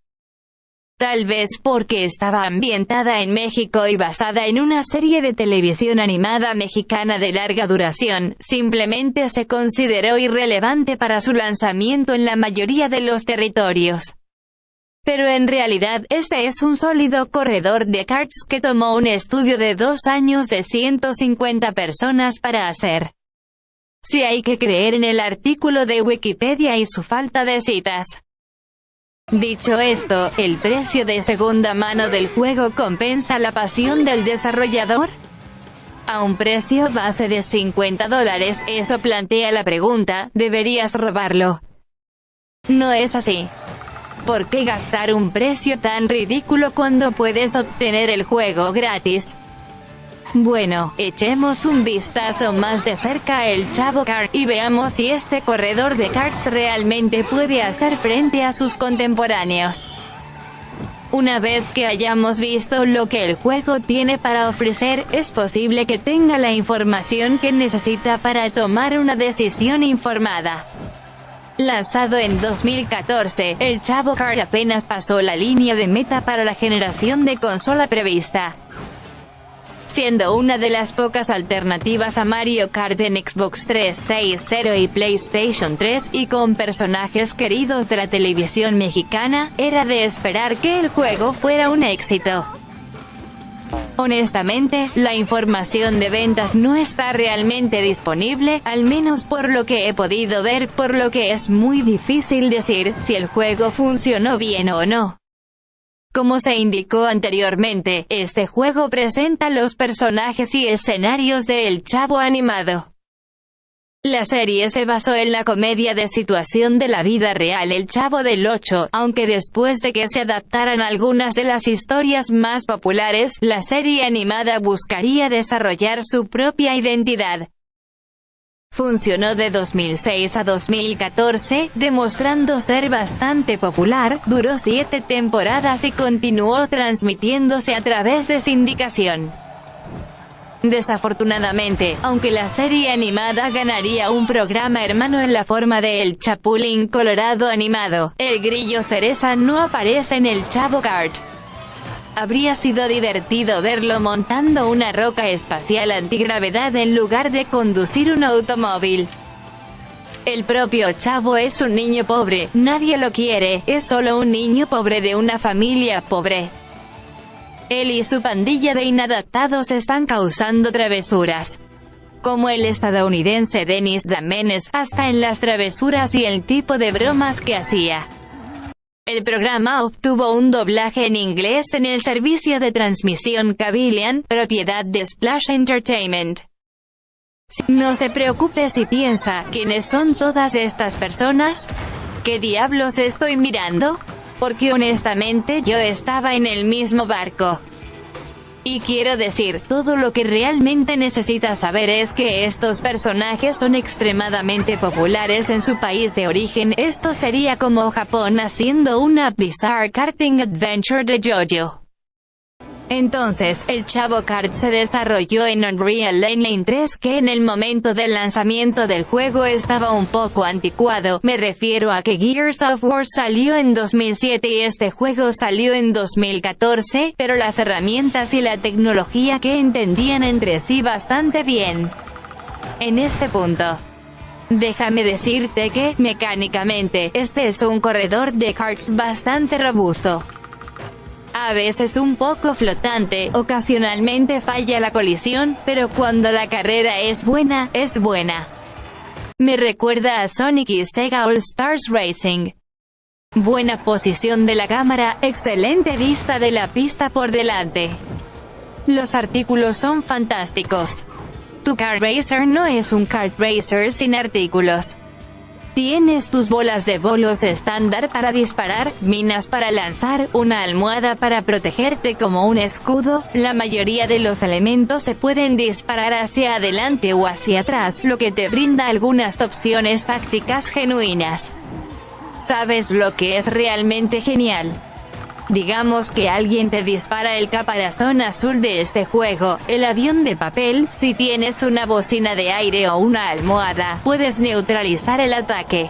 Tal vez porque estaba ambientada en México y basada en una serie de televisión animada mexicana de larga duración, simplemente se consideró irrelevante para su lanzamiento en la mayoría de los territorios. Pero en realidad este es un sólido corredor de karts que tomó un estudio de 2 años de 150 personas para hacer. Si hay que creer en el artículo de Wikipedia y su falta de citas. Dicho esto, ¿el precio de segunda mano del juego compensa la pasión del desarrollador? A un precio base de $50, eso plantea la pregunta, ¿deberías robarlo? No es así. ¿Por qué gastar un precio tan ridículo cuando puedes obtener el juego gratis? Bueno, echemos un vistazo más de cerca a el Chavo Kart y veamos si este corredor de karts realmente puede hacer frente a sus contemporáneos. Una vez que hayamos visto lo que el juego tiene para ofrecer, es posible que tenga la información que necesita para tomar una decisión informada. Lanzado en 2014, el Chavo Kart apenas pasó la línea de meta para la generación de consola prevista. Siendo una de las pocas alternativas a Mario Kart en Xbox 360 y PlayStation 3, y con personajes queridos de la televisión mexicana, era de esperar que el juego fuera un éxito. Honestamente, la información de ventas no está realmente disponible, al menos por lo que he podido ver, por lo que es muy difícil decir si el juego funcionó bien o no. Como se indicó anteriormente, este juego presenta los personajes y escenarios de El Chavo animado. La serie se basó en la comedia de situación de la vida real El Chavo del Ocho, aunque después de que se adaptaran algunas de las historias más populares, la serie animada buscaría desarrollar su propia identidad. Funcionó de 2006 a 2014, demostrando ser bastante popular, duró 7 temporadas y continuó transmitiéndose a través de sindicación. Desafortunadamente, aunque la serie animada ganaría un programa hermano en la forma de El Chapulín Colorado animado, el grillo cereza no aparece en el Chavo Kart. Habría sido divertido verlo montando una roca espacial antigravedad en lugar de conducir un automóvil. El propio Chavo es un niño pobre, nadie lo quiere, es solo un niño pobre de una familia pobre. Él y su pandilla de inadaptados están causando travesuras. Como el estadounidense Dennis Damenes, hasta en las travesuras y el tipo de bromas que hacía. El programa obtuvo un doblaje en inglés en el servicio de transmisión Cablean, propiedad de Splash Entertainment. No se preocupe si piensa, ¿quiénes son todas estas personas? ¿Qué diablos estoy mirando? Porque honestamente yo estaba en el mismo barco. Y quiero decir, todo lo que realmente necesitas saber es que estos personajes son extremadamente populares en su país de origen. Esto sería como Japón haciendo una Bizarre Karting Adventure de JoJo. Entonces, el Chavo Kart se desarrolló en Unreal Engine 3, que en el momento del lanzamiento del juego estaba un poco anticuado. Me refiero a que Gears of War salió en 2007 y este juego salió en 2014, pero las herramientas y la tecnología que entendían entre sí bastante bien. En este punto, déjame decirte que, mecánicamente, este es un corredor de karts bastante robusto. A veces un poco flotante, ocasionalmente falla la colisión, pero cuando la carrera es buena, es buena. Me recuerda a Sonic y Sega All Stars Racing. Buena posición de la cámara, excelente vista de la pista por delante. Los artículos son fantásticos. Tu kart racer no es un kart racer sin artículos. Tienes tus bolas de bolos estándar para disparar, minas para lanzar, una almohada para protegerte como un escudo. La mayoría de los elementos se pueden disparar hacia adelante o hacia atrás, lo que te brinda algunas opciones tácticas genuinas. ¿Sabes lo que es realmente genial? Digamos que alguien te dispara el caparazón azul de este juego, el avión de papel. Si tienes una bocina de aire o una almohada, puedes neutralizar el ataque.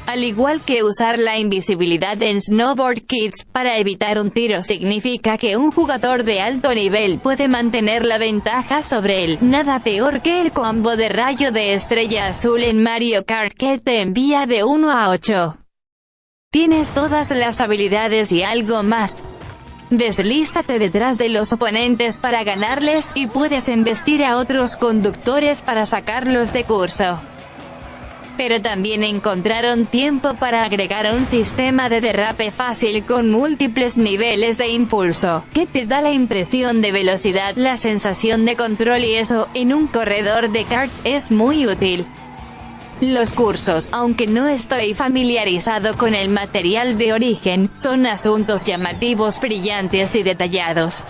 Al igual que usar la invisibilidad en Snowboard Kids para evitar un tiro significa que un jugador de alto nivel puede mantener la ventaja sobre él. Nada peor que el combo de rayo de estrella azul en Mario Kart que te envía de 1 a 8. Tienes todas las habilidades y algo más. Deslízate detrás de los oponentes para ganarles, y puedes embestir a otros conductores para sacarlos de curso. Pero también encontraron tiempo para agregar un sistema de derrape fácil con múltiples niveles de impulso, que te da la impresión de velocidad, la sensación de control, y eso, en un corredor de karts, es muy útil. Los cursos, aunque no estoy familiarizado con el material de origen, son asuntos llamativos, brillantes y detallados.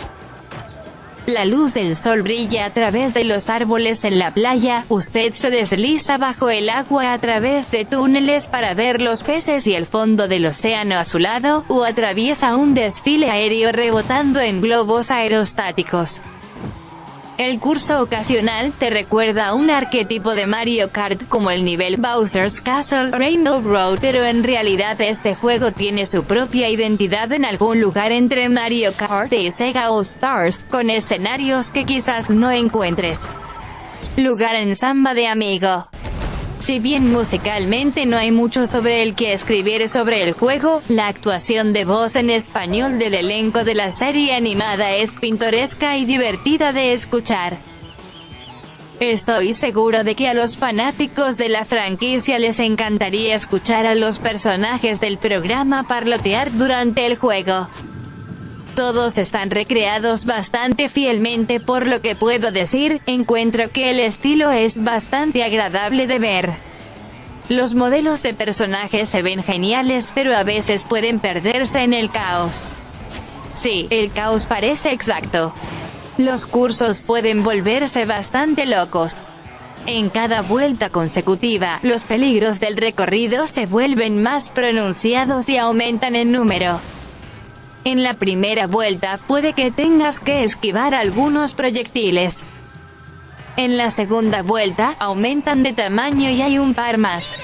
La luz del sol brilla a través de los árboles en la playa, usted se desliza bajo el agua a través de túneles para ver los peces y el fondo del océano a su lado, o atraviesa un desfile aéreo rebotando en globos aerostáticos. El curso ocasional te recuerda a un arquetipo de Mario Kart como el nivel Bowser's Castle, Rainbow Road, pero en realidad este juego tiene su propia identidad en algún lugar entre Mario Kart y Sega All Stars, con escenarios que quizás no encuentres lugar en Samba de Amigo. Si bien musicalmente no hay mucho sobre el que escribir sobre el juego, la actuación de voz en español del elenco de la serie animada es pintoresca y divertida de escuchar. Estoy seguro de que a los fanáticos de la franquicia les encantaría escuchar a los personajes del programa parlotear durante el juego. Todos están recreados bastante fielmente, por lo que puedo decir, encuentro que el estilo es bastante agradable de ver. Los modelos de personajes se ven geniales, pero a veces pueden perderse en el caos. Sí, el caos parece exacto. Los cursos pueden volverse bastante locos. En cada vuelta consecutiva, los peligros del recorrido se vuelven más pronunciados y aumentan en número. En la primera vuelta, puede que tengas que esquivar algunos proyectiles. En la segunda vuelta, aumentan de tamaño y hay un par más.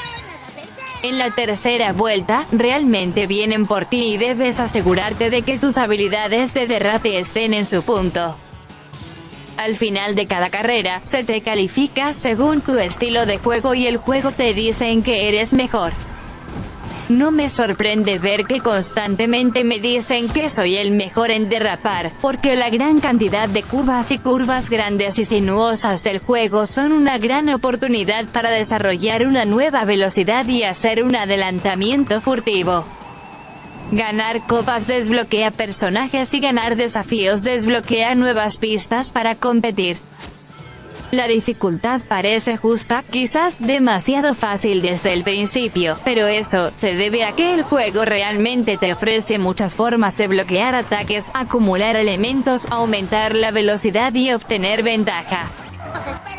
En la tercera vuelta, realmente vienen por ti y debes asegurarte de que tus habilidades de derrape estén en su punto. Al final de cada carrera, se te califica según tu estilo de juego y el juego te dice en qué eres mejor. No me sorprende ver que constantemente me dicen que soy el mejor en derrapar, porque la gran cantidad de curvas y curvas grandes y sinuosas del juego son una gran oportunidad para desarrollar una nueva velocidad y hacer un adelantamiento furtivo. Ganar copas desbloquea personajes y ganar desafíos desbloquea nuevas pistas para competir. La dificultad parece justa, quizás demasiado fácil desde el principio, pero eso se debe a que el juego realmente te ofrece muchas formas de bloquear ataques, acumular elementos, aumentar la velocidad y obtener ventaja.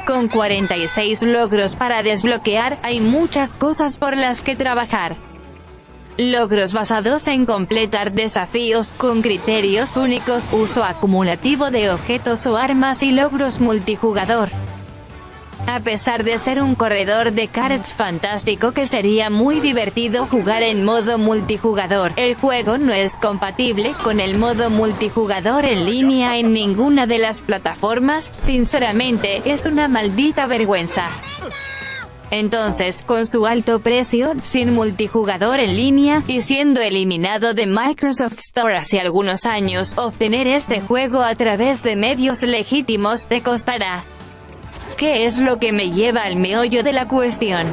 Con 46 logros para desbloquear, hay muchas cosas por las que trabajar. Logros basados en completar desafíos con criterios únicos, uso acumulativo de objetos o armas y logros multijugador. A pesar de ser un corredor de karts fantástico que sería muy divertido jugar en modo multijugador, el juego no es compatible con el modo multijugador en línea en ninguna de las plataformas. Sinceramente, es una maldita vergüenza. Entonces, con su alto precio, sin multijugador en línea, y siendo eliminado de Microsoft Store hace algunos años, obtener este juego a través de medios legítimos te costará. ¿Qué es lo que me lleva al meollo de la cuestión?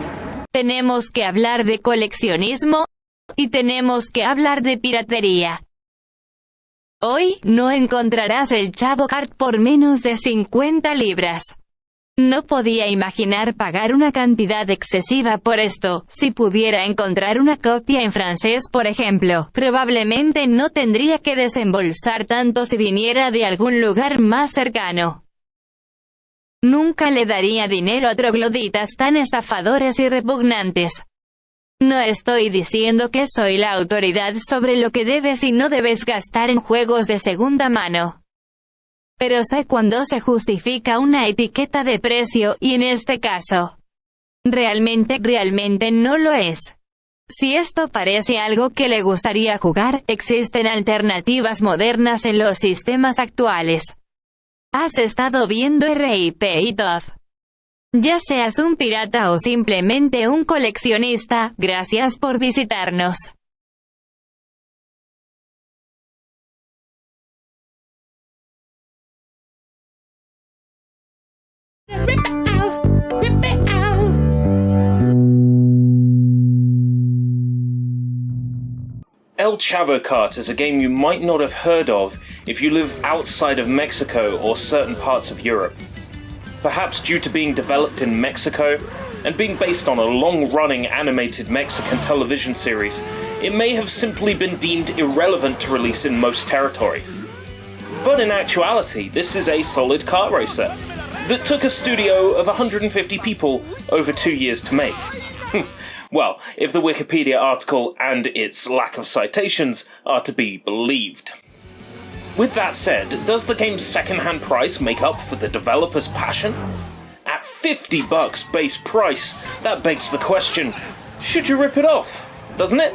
Tenemos que hablar de coleccionismo, y tenemos que hablar de piratería. Hoy, no encontrarás el Chavo Kart por menos de 50 libras. No podía imaginar pagar una cantidad excesiva por esto. Si pudiera encontrar una copia en francés, por ejemplo, probablemente no tendría que desembolsar tanto si viniera de algún lugar más cercano. Nunca le daría dinero a trogloditas tan estafadores y repugnantes. No estoy diciendo que soy la autoridad sobre lo que debes y no debes gastar en juegos de segunda mano. Pero sé cuándo se justifica una etiqueta de precio, y en este caso, realmente no lo es. Si esto parece algo que le gustaría jugar, existen alternativas modernas en los sistemas actuales. ¿Has estado viendo RIP y TOF? Ya seas un pirata o simplemente un coleccionista, gracias por visitarnos. El Chavo Kart is a game you might not have heard of if you live outside of Mexico or certain parts of Europe. Perhaps due to being developed in Mexico and being based on a long-running animated Mexican television series, it may have simply been deemed irrelevant to release in most territories. But in actuality, this is a solid kart racer that took a studio of 150 people over 2 years to make. Well, if the Wikipedia article and its lack of citations are to be believed. With that said, does the game's second-hand price make up for the developer's passion? At $50 base price, that begs the question, should you rip it off? Doesn't it?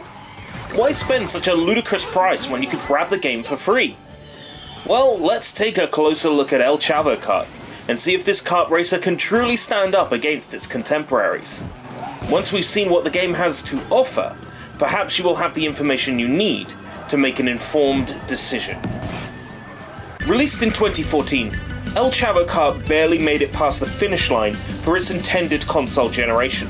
Why spend such a ludicrous price when you could grab the game for free? Well, let's take a closer look at El Chavo Kart and see if this kart racer can truly stand up against its contemporaries. Once we've seen what the game has to offer, perhaps you will have the information you need to make an informed decision. Released in 2014, El Chavo Kart barely made it past the finish line for its intended console generation.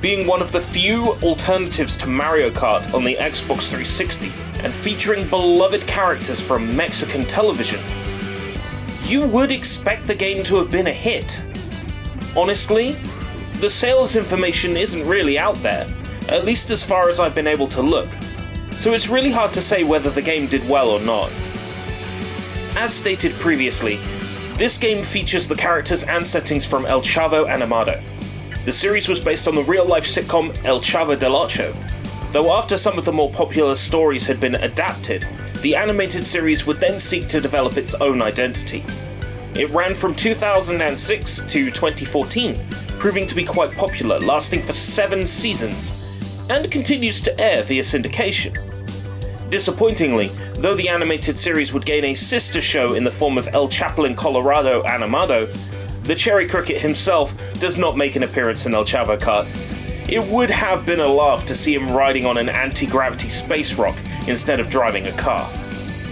Being one of the few alternatives to Mario Kart on the Xbox 360 and featuring beloved characters from Mexican television, you would expect the game to have been a hit. Honestly, the sales information isn't really out there, at least as far as I've been able to look, so it's really hard to say whether the game did well or not. As stated previously, this game features the characters and settings from El Chavo Animado. The series was based on the real-life sitcom El Chavo del Ocho, though after some of the more popular stories had been adapted, the animated series would then seek to develop its own identity. It ran from 2006 to 2014, proving to be quite popular, lasting for 7 seasons, and continues to air via syndication. Disappointingly, though the animated series would gain a sister show in the form of El Chapulín Colorado Animado, the Cherry Cricket himself does not make an appearance in El Chavo Kart. It would have been a laugh to see him riding on an anti-gravity space rock instead of driving a car.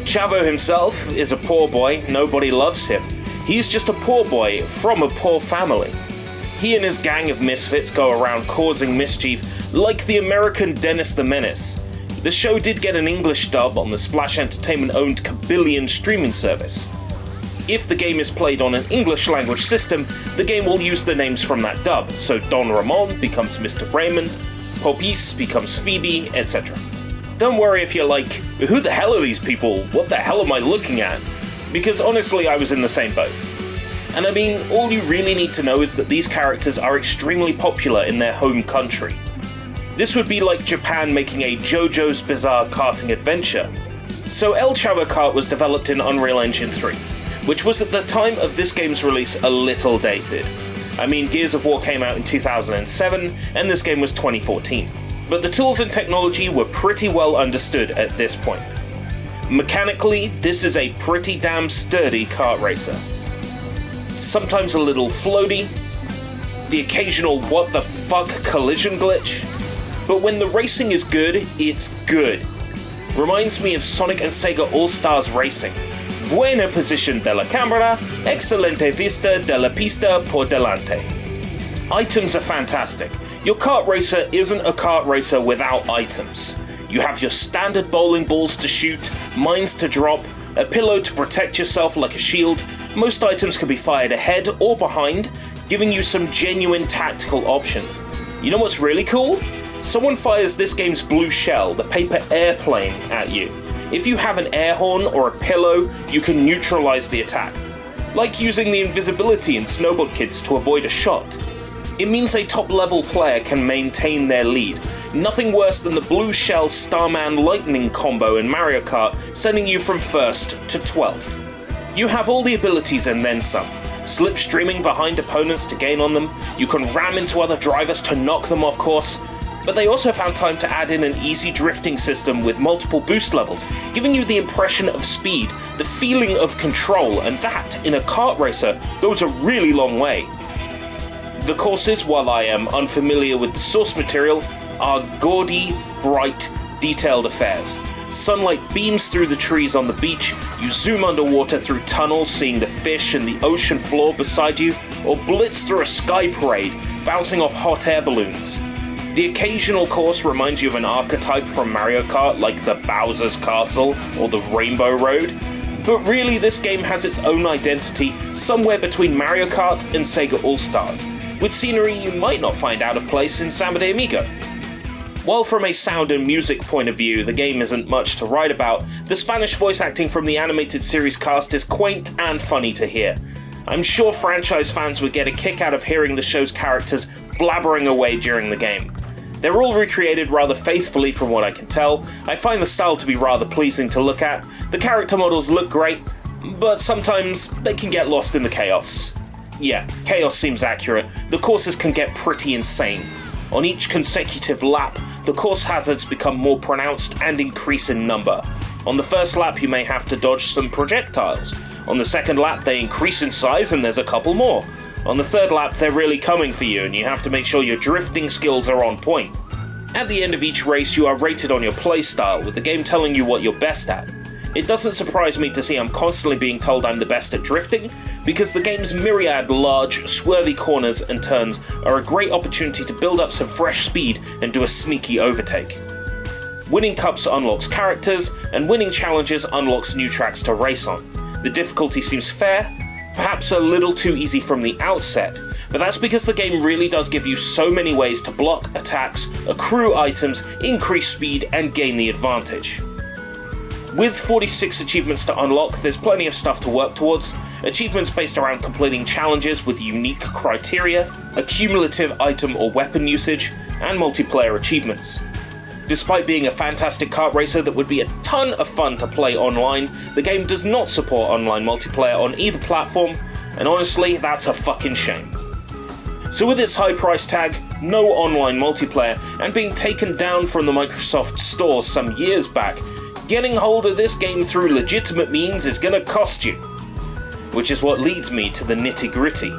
Chavo himself is a poor boy, nobody loves him. He's just a poor boy from a poor family. He and his gang of misfits go around causing mischief like the American Dennis the Menace. The show did get an English dub on the Splash Entertainment-owned Kabillion streaming service. If the game is played on an English language system, the game will use the names from that dub, so Don Ramon becomes Mr. Raymond, Popis becomes Phoebe, etc. Don't worry if you're like, who the hell are these people? What the hell am I looking at? Because honestly, I was in the same boat. And I mean, all you really need to know is that these characters are extremely popular in their home country. This would be like Japan making a JoJo's Bizarre Karting Adventure. So El Chavo Kart was developed in Unreal Engine 3, which was at the time of this game's release a little dated. I mean, Gears of War came out in 2007, and this game was 2014. But the tools and technology were pretty well understood at this point. Mechanically, this is a pretty damn sturdy kart racer. Sometimes a little floaty, the occasional what the fuck collision glitch, but when the racing is good, it's good. Reminds me of Sonic and Sega All-Stars Racing. Buena posición de la cámara, excelente vista de la pista por delante. Items are fantastic. Your kart racer isn't a kart racer without items. You have your standard bowling balls to shoot, mines to drop, a pillow to protect yourself like a shield. Most items can be fired ahead or behind, giving you some genuine tactical options. You know what's really cool? Someone fires this game's blue shell, the paper airplane, at you. If you have an air horn or a pillow, you can neutralize the attack. Like using the invisibility in Snowboard Kids to avoid a shot. It means a top-level player can maintain their lead. Nothing worse than the blue shell Starman Lightning combo in Mario Kart, sending you from 1st to 12th. You have all the abilities and then some. Slipstreaming behind opponents to gain on them, you can ram into other drivers to knock them off course, but they also found time to add in an easy drifting system with multiple boost levels, giving you the impression of speed, the feeling of control, and that, in a kart racer, goes a really long way. The courses, while I am unfamiliar with the source material, are gaudy, bright, detailed affairs. Sunlight beams through the trees on the beach, you zoom underwater through tunnels seeing the fish and the ocean floor beside you, or blitz through a sky parade, bouncing off hot air balloons. The occasional course reminds you of an archetype from Mario Kart like the Bowser's Castle or the Rainbow Road, but really this game has its own identity somewhere between Mario Kart and Sega All-Stars, with scenery you might not find out of place in Samba de Amigo. While from a sound and music point of view the game isn't much to write about, the Spanish voice acting from the animated series cast is quaint and funny to hear. I'm sure franchise fans would get a kick out of hearing the show's characters blabbering away during the game. They're all recreated rather faithfully from what I can tell. I find the style to be rather pleasing to look at. The character models look great, but sometimes they can get lost in the chaos. Yeah, chaos seems accurate. The courses can get pretty insane. On each consecutive lap, the course hazards become more pronounced and increase in number. On the first lap you may have to dodge some projectiles. On the second lap they increase in size and there's a couple more. On the third lap they're really coming for you and you have to make sure your drifting skills are on point. At the end of each race you are rated on your playstyle, with the game telling you what you're best at. It doesn't surprise me to see I'm constantly being told I'm the best at drifting, because the game's myriad large, swervy corners and turns are a great opportunity to build up some fresh speed and do a sneaky overtake. Winning cups unlocks characters, and winning challenges unlocks new tracks to race on. The difficulty seems fair, perhaps a little too easy from the outset, but that's because the game really does give you so many ways to block attacks, accrue items, increase speed, and gain the advantage. With 46 achievements to unlock, there's plenty of stuff to work towards. Achievements based around completing challenges with unique criteria, a cumulative item or weapon usage, and multiplayer achievements. Despite being a fantastic kart racer that would be a ton of fun to play online, the game does not support online multiplayer on either platform, and honestly, that's a fucking shame. So with its high price tag, no online multiplayer, and being taken down from the Microsoft Store some years back, getting hold of this game through legitimate means is gonna cost you. Which is what leads me to the nitty-gritty.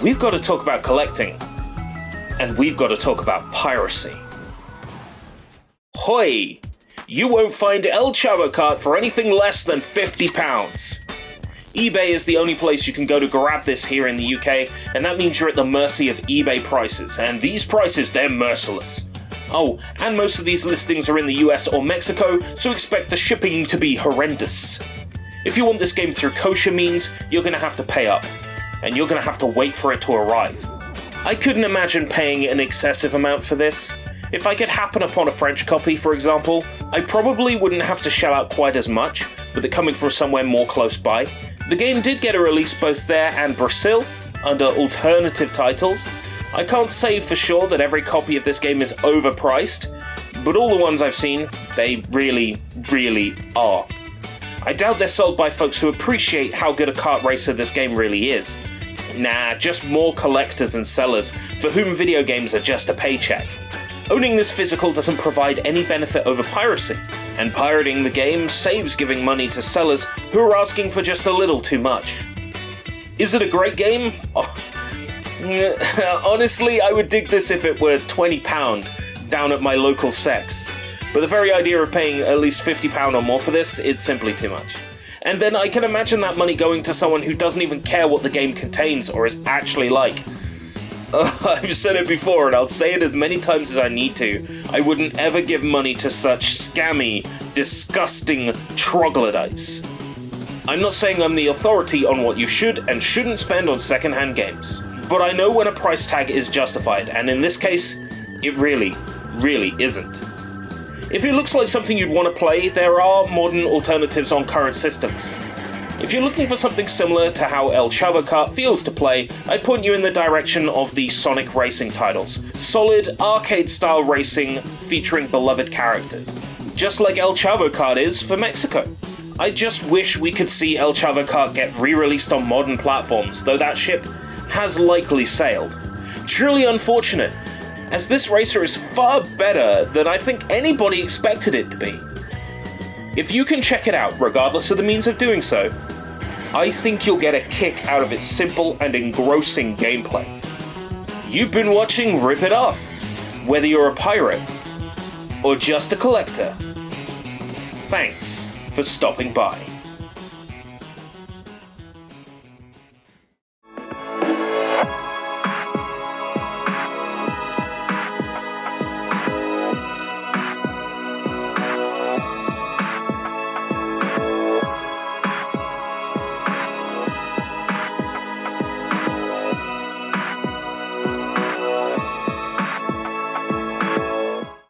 We've got to talk about collecting, and we've got to talk about piracy. Hoi! You won't find El Chavo Kart for anything less than £50. eBay is the only place you can go to grab this here in the UK, and that means you're at the mercy of eBay prices, and these prices, they're merciless. Oh, and most of these listings are in the US or Mexico, so expect the shipping to be horrendous. If you want this game through kosher means, you're going to have to pay up, and you're going to have to wait for it to arrive. I couldn't imagine paying an excessive amount for this. If I could happen upon a French copy, for example, I probably wouldn't have to shell out quite as much, with it coming from somewhere more close by. The game did get a release both there and Brazil, under alternative titles. I can't say for sure that every copy of this game is overpriced, but all the ones I've seen, they really, really are. I doubt they're sold by folks who appreciate how good a kart racer this game really is. Nah, just more collectors and sellers, for whom video games are just a paycheck. Owning this physical doesn't provide any benefit over piracy, and pirating the game saves giving money to sellers who are asking for just a little too much. Is it a great game? Honestly, I would dig this if it were £20 down at my local sex. But the very idea of paying at least £50 or more for this is simply too much. And then I can imagine that money going to someone who doesn't even care what the game contains or is actually like. I've said it before and I'll say it as many times as I need to. I wouldn't ever give money to such scammy, disgusting troglodytes. I'm not saying I'm the authority on what you should and shouldn't spend on secondhand games, but I know when a price tag is justified, and in this case, it really, really isn't. If it looks like something you'd want to play, there are modern alternatives on current systems. If you're looking for something similar to how El Chavo Kart feels to play, I'd point you in the direction of the Sonic racing titles. Solid, arcade-style racing featuring beloved characters. Just like El Chavo Kart is for Mexico. I just wish we could see El Chavo Kart get re-released on modern platforms, though that ship has likely sailed. Truly unfortunate, as this racer is far better than I think anybody expected it to be. If you can check it out, regardless of the means of doing so, I think you'll get a kick out of its simple and engrossing gameplay. You've been watching Rip It Off, whether you're a pirate or just a collector. Thanks for stopping by.